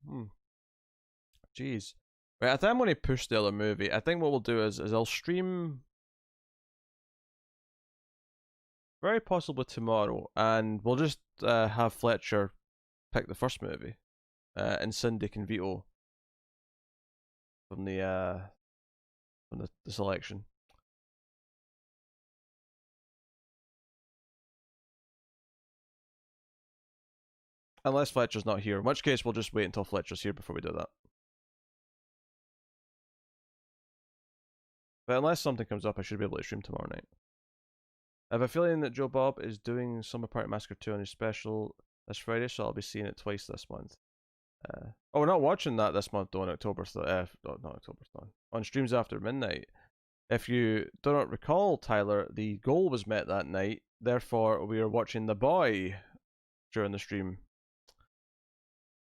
Hmm. Jeez. Right, I think I'm going to push the other movie. I think what we'll do is I'll stream very possibly tomorrow, and we'll just have Fletcher pick the first movie, and Cindy can veto from the selection. Unless Fletcher's not here, in which case we'll just wait until Fletcher's here before we do that. But unless something comes up, I should be able to stream tomorrow night. I have a feeling that Joe Bob is doing Summer Party Massacre 2 on his special this Friday, so I'll be seeing it twice this month. Oh, we're not watching that this month though, on October, not October, on streams after midnight. If you do not recall, Tyler, the goal was met that night, therefore we are watching The Boy during the stream.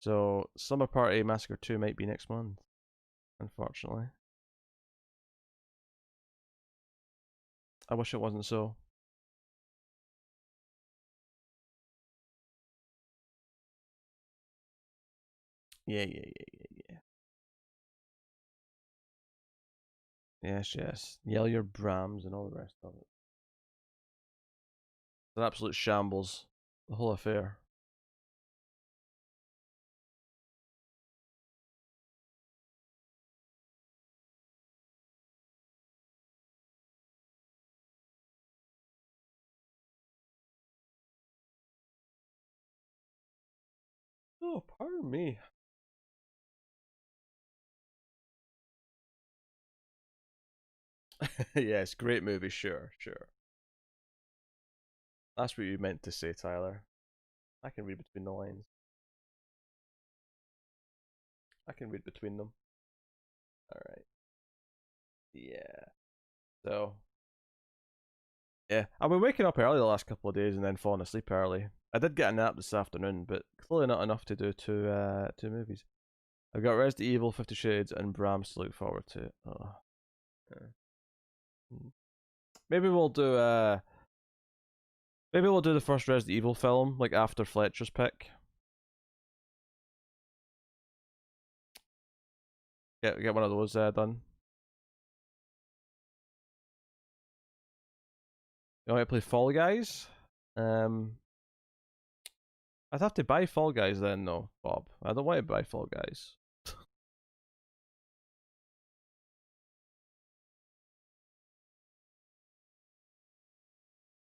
So Summer Party Massacre 2 might be next month, unfortunately. I wish it wasn't so. Yeah. Yes. Yell your Brahms and all the rest of it. It's an absolute shambles, the whole affair. Oh, pardon me. Yes, great movie, sure. That's what you meant to say, Tyler. I can read between the lines. I can read between them. Alright. Yeah. So, yeah. I've been waking up early the last couple of days and then falling asleep early. I did get a nap this afternoon, but clearly not enough to do two movies. I've got Resident Evil, 50 Shades, and Brahms to look forward to. Oh. Yeah. Maybe we'll do the first Resident Evil film, like after Fletcher's pick. Get one of those done. You want to play Fall Guys? I'd have to buy Fall Guys then, though, Bob. I don't want to buy Fall Guys.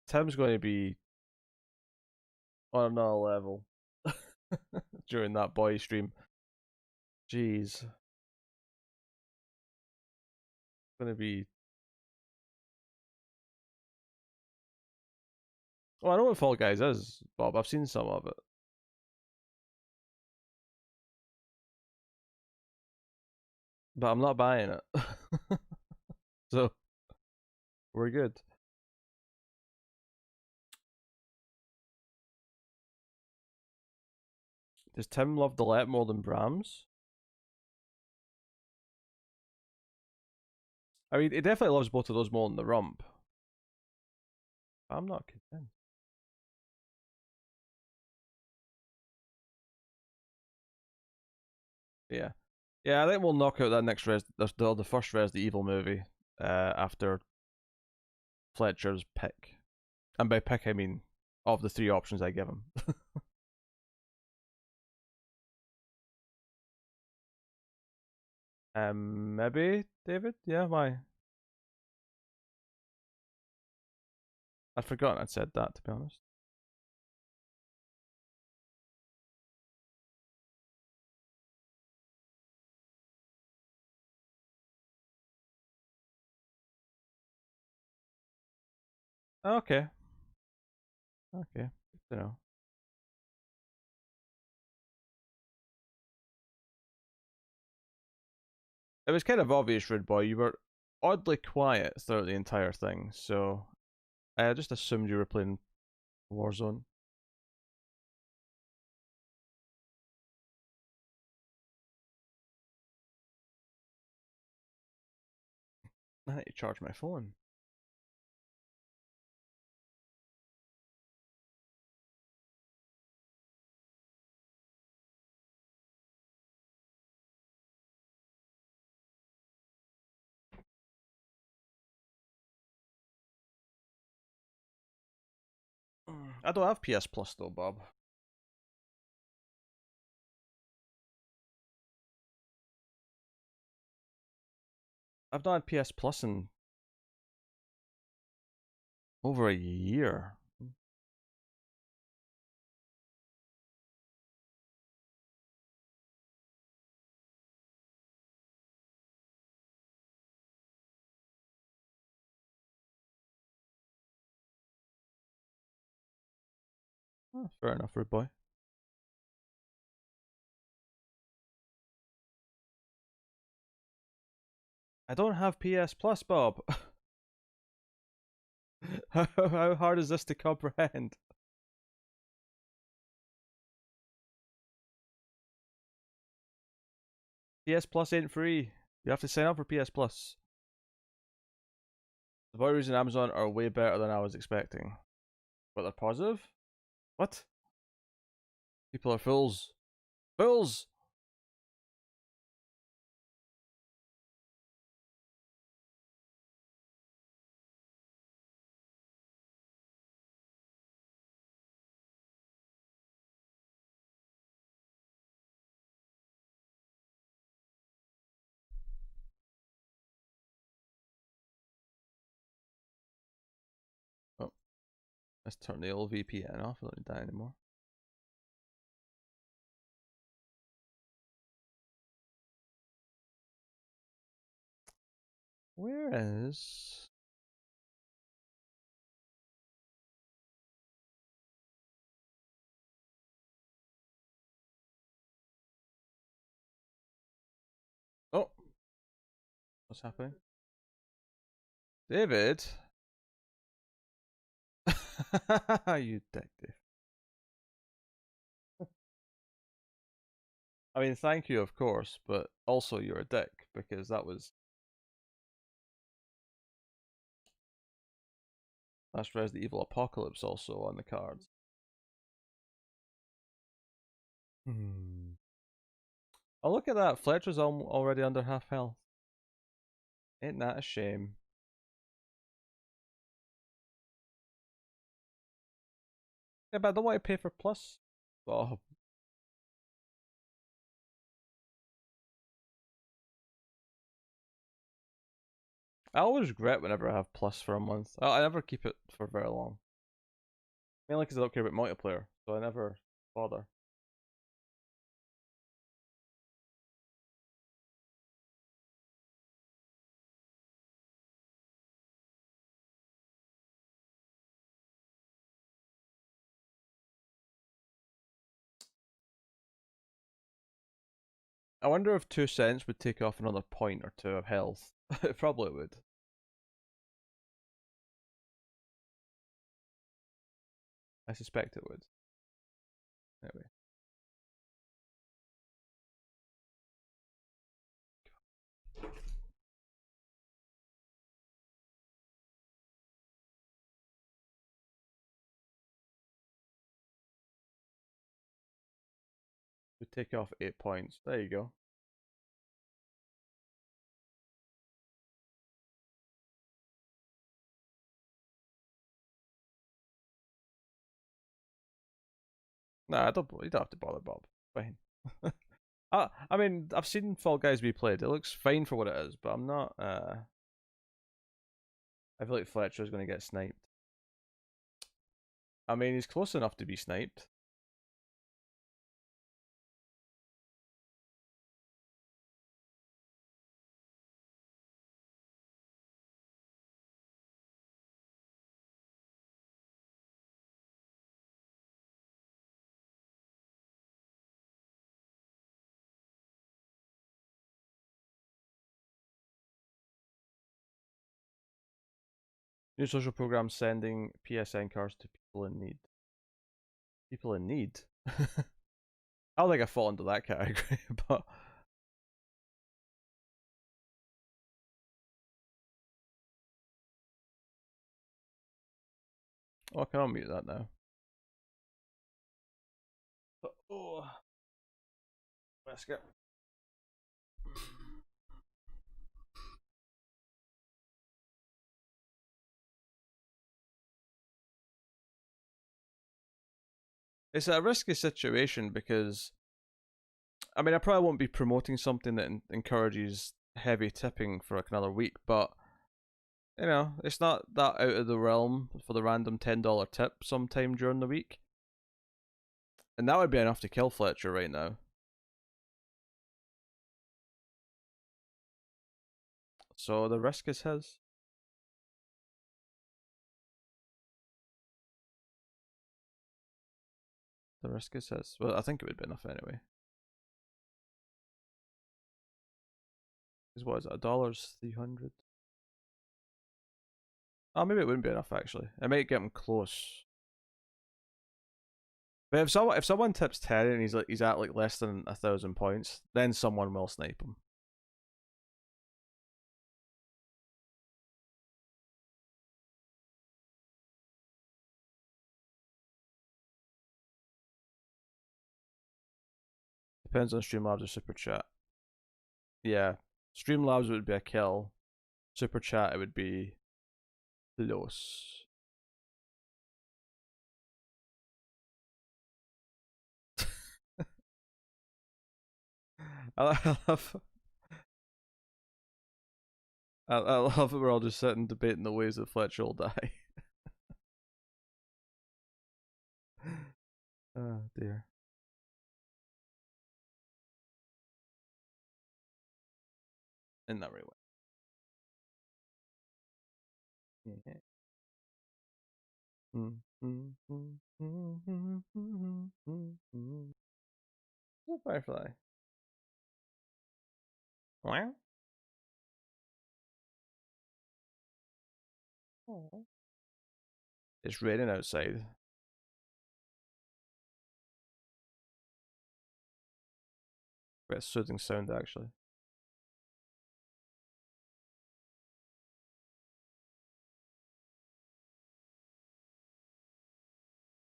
Tim's going to be on another level during that boy stream. Jeez. Going to be. Oh, I know what Fall Guys is, Bob. I've seen some of it. But I'm not buying it. So, we're good. Does Tim love Delette more than Brahms? I mean, he definitely loves both of those more than the Rump. I'm not convinced. Yeah. Yeah, I think we'll knock out that next the first Resident Evil movie after Fletcher's pick. And by pick, I mean of the three options I give him. Maybe, David? Yeah, why? I'd forgotten I'd said that, to be honest. Okay. Okay. Good to know. It was kind of obvious, Rude Boy. You were oddly quiet throughout the entire thing, so I just assumed you were playing Warzone. I need to charge my phone. I don't have PS Plus though, Bob. I've not had PS Plus in over a year. Oh, fair enough, Rude Boy. I don't have PS Plus, Bob. How hard is this to comprehend? PS Plus ain't free. You have to sign up for PS Plus. The reviews on Amazon are way better than I was expecting. But they're positive? What? People are fools. Fools! Oh, let's turn the old VPN off. I don't need that anymore. Where is... Oh, what's happening? David? You dick, Dave. I mean, thank you, of course, but also you're a dick, because that was... That's Resident Evil Apocalypse also on the cards. Oh, look at that. Fletcher's already under half health. Ain't that a shame? Yeah, but I don't want to pay for Plus. Oh, I always regret whenever I have Plus for a month. I never keep it for very long. Mainly because I don't care about multiplayer, so I never bother. I wonder if 2 cents would take off another point or two of health. It probably would. I suspect it would. Anyway. Would take off 8 points. There you go. Nah, you don't have to bother, Bob. Fine. I mean, I've seen Fall Guys be played. It looks fine for what it is, but I'm not. I feel like Fletcher's going to get sniped. I mean, he's close enough to be sniped. New social program sending PSN cards to people in need. People in need? I don't think I fall into that category, but. Oh, I can unmute that now. Oh. Let's go. It's a risky situation because, I mean, I probably won't be promoting something that encourages heavy tipping for like another week, but you know, it's not that out of the realm for the random $10 tip sometime during the week. And that would be enough to kill Fletcher right now. So the risk is his. The risk is his. Well, I think it would be enough anyway. Because what is it? $1's 300. Oh, maybe it wouldn't be enough actually. It might get him close. But if someone tips 10 and he's at like less than 1,000 points, then someone will snipe him. Depends on Streamlabs or Super Chat. Yeah, Streamlabs would be a kill. Super Chat it would be close. I love, I love that we're all just sitting debating the ways that Fletcher will die. Oh dear. In that right way. Yeah. Oh, firefly. Wow. It's raining outside. Quite a soothing sound actually.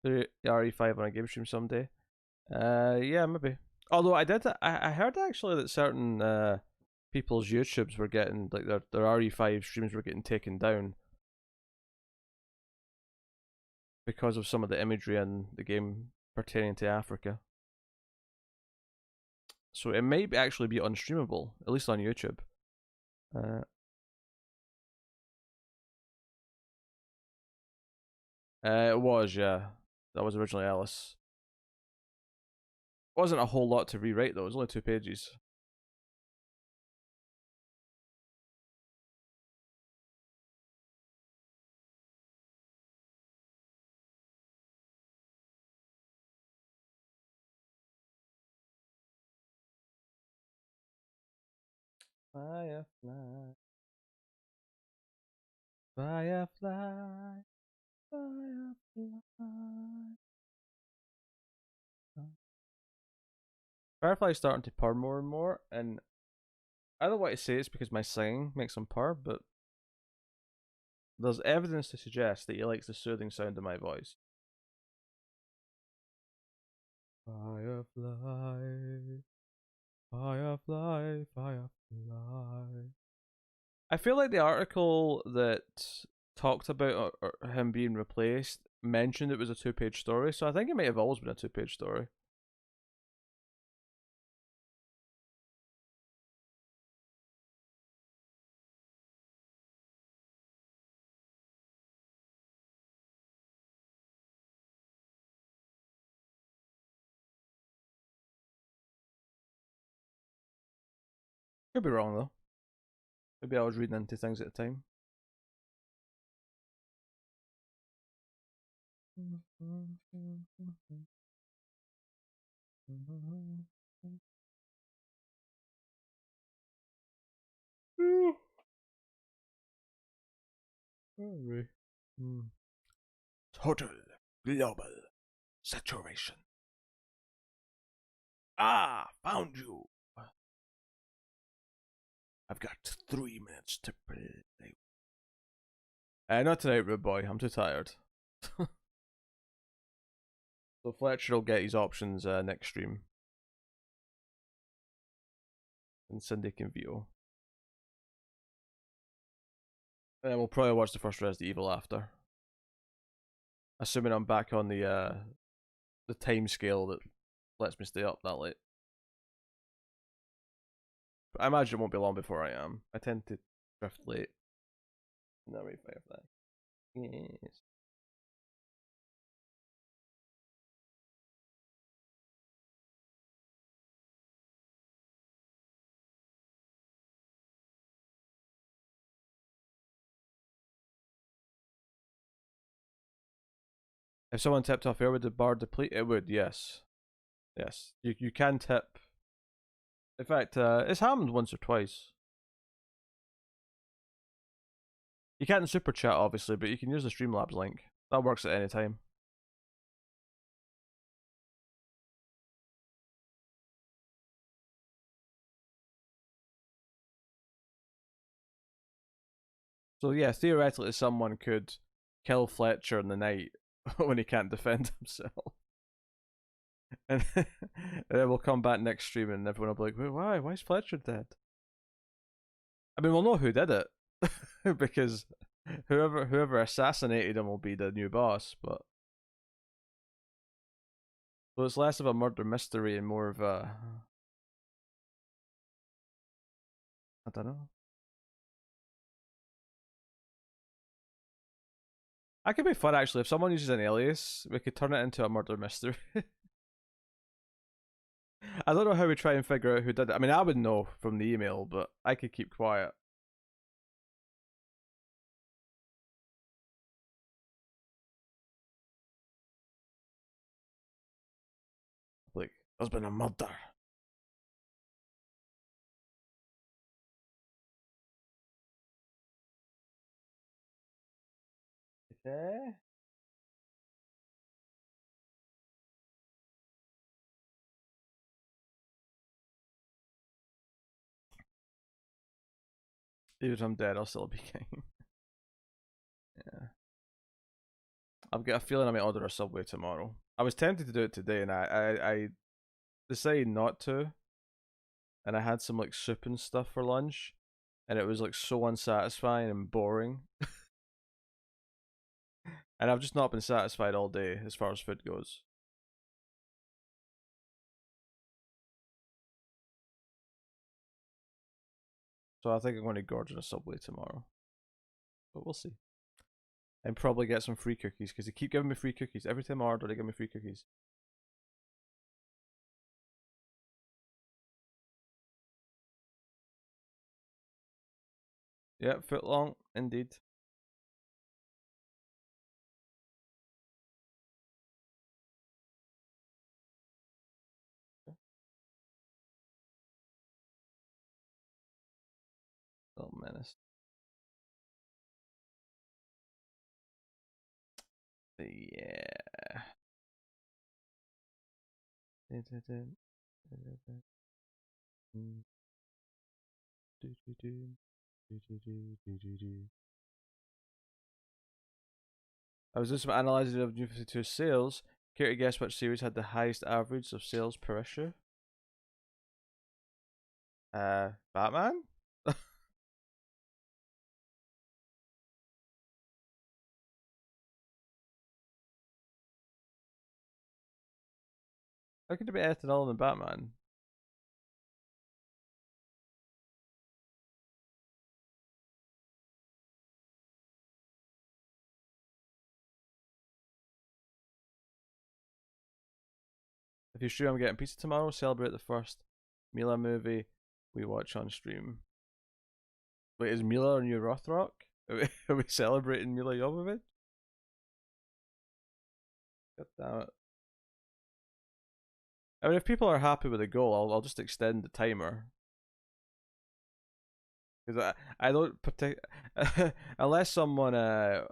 The RE5 on a game stream someday. Yeah, maybe. Although I heard actually that certain people's YouTubes were getting like their RE5 streams were getting taken down because of some of the imagery in the game pertaining to Africa. So it might actually be unstreamable, at least on YouTube. It was, yeah. That was originally Alice. Wasn't a whole lot to rewrite though. It was only 2 pages. Firefly, firefly, firefly. Firefly's starting to purr more and more, and I don't want to say it's because my singing makes him purr, but there's evidence to suggest that he likes the soothing sound of my voice. Firefly, firefly, firefly. I feel like the article that talked about him being replaced mentioned it was a 2 page story, so I think it might have always been a 2 page story. Could be wrong though. Maybe I was reading into things at the time. Alright. Total global saturation. Ah, found you. I've got 3 minutes to play. Not tonight, rude boy. I'm too tired. So Fletcher will get his options next stream, and Cindy can veto. And then we'll probably watch the first Resident Evil after, assuming I'm back on the time scale that lets me stay up that late. But I imagine it won't be long before I am. I tend to drift late. No, right, Firefly. Yes. If someone tipped off air, would the bar deplete? It would, yes. Yes. You can tip. In fact, it's happened once or twice. You can't in super chat, obviously, but you can use the Streamlabs link. That works at any time. So yeah, theoretically, someone could kill Fletcher in the night when he can't defend himself. And then we'll come back next stream and everyone will be like, wait, why? Why is Fletcher dead? I mean, we'll know who did it. Because whoever assassinated him will be the new boss, but so it's less of a murder mystery and more of a, I don't know. That could be fun actually. If someone uses an alias, we could turn it into a murder mystery. I don't know how we try and figure out who did it. I mean, I would know from the email, but I could keep quiet. Like, there's been a murder. Okay. Even if I'm dead, I'll still be king. Yeah. I've got a feeling I might order a Subway tomorrow. I was tempted to do it today, and I decided not to. And I had some like soup and stuff for lunch, and it was like so unsatisfying and boring. And I've just not been satisfied all day as far as food goes. So I think I'm going to gorge on a Subway tomorrow. But we'll see. And probably get some free cookies, because they keep giving me free cookies. Every time I order, they give me free cookies. Yeah, foot long, indeed. Little menace. Yeah. I was doing some analyzing of New 52 sales. Care to guess which series had the highest average of sales per issue? Batman? How could it be anything other than Batman? If you stream, I'm getting pizza tomorrow. Celebrate the first Mila movie we watch on stream. Wait, is Mila our new Rothrock? Are we celebrating Mila Jovovich? God damn it. I mean, if people are happy with the goal, I'll just extend the timer. Because I don't unless someone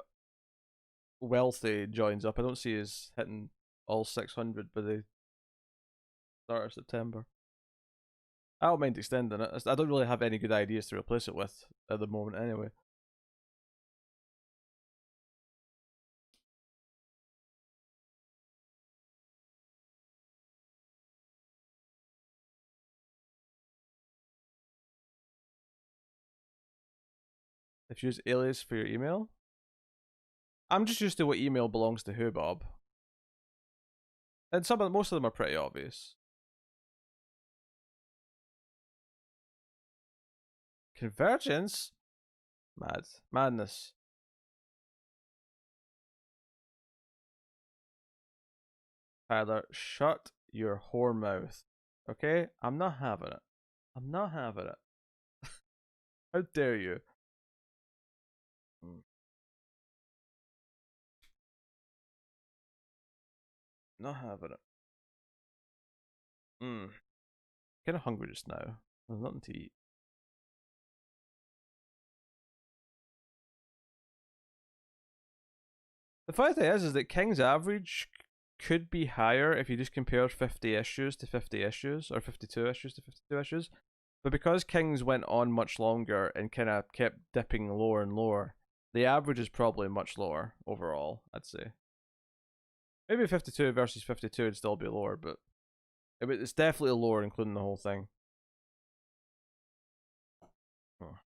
wealthy joins up. I don't see us hitting all 600 by the start of September. I don't mind extending it. I don't really have any good ideas to replace it with at the moment, anyway. If you use alias for your email, I'm just used to what email belongs to who, Bob. And most of them are pretty obvious. Convergence? Madness. Tyler, shut your whore mouth. Okay? I'm not having it. I'm not having it. How dare you? Not having it. Kind of hungry just now. There's nothing to eat. The funny thing is that King's average could be higher if you just compare 50 issues to 50 issues, or 52 issues to 52 issues. But because King's went on much longer and kind of kept dipping lower and lower, the average is probably much lower overall, I'd say. Maybe 52 versus 52 would still be lower, but it's definitely lower, including the whole thing. Oh.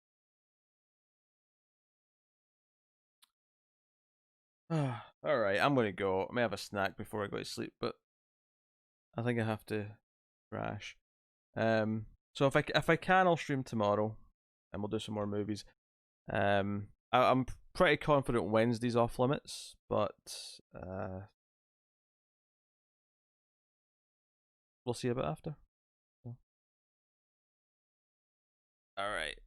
Alright, I'm gonna go. I may have a snack before I go to sleep, but I think I have to crash. So if I can, I'll stream tomorrow, and we'll do some more movies. I'm pretty confident Wednesday's off limits, but we'll see about after. So. All right.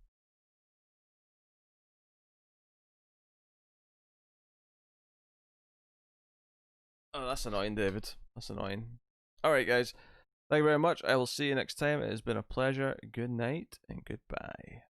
Oh, that's annoying, David. That's annoying. All right, guys. Thank you very much. I will see you next time. It has been a pleasure. Good night and goodbye.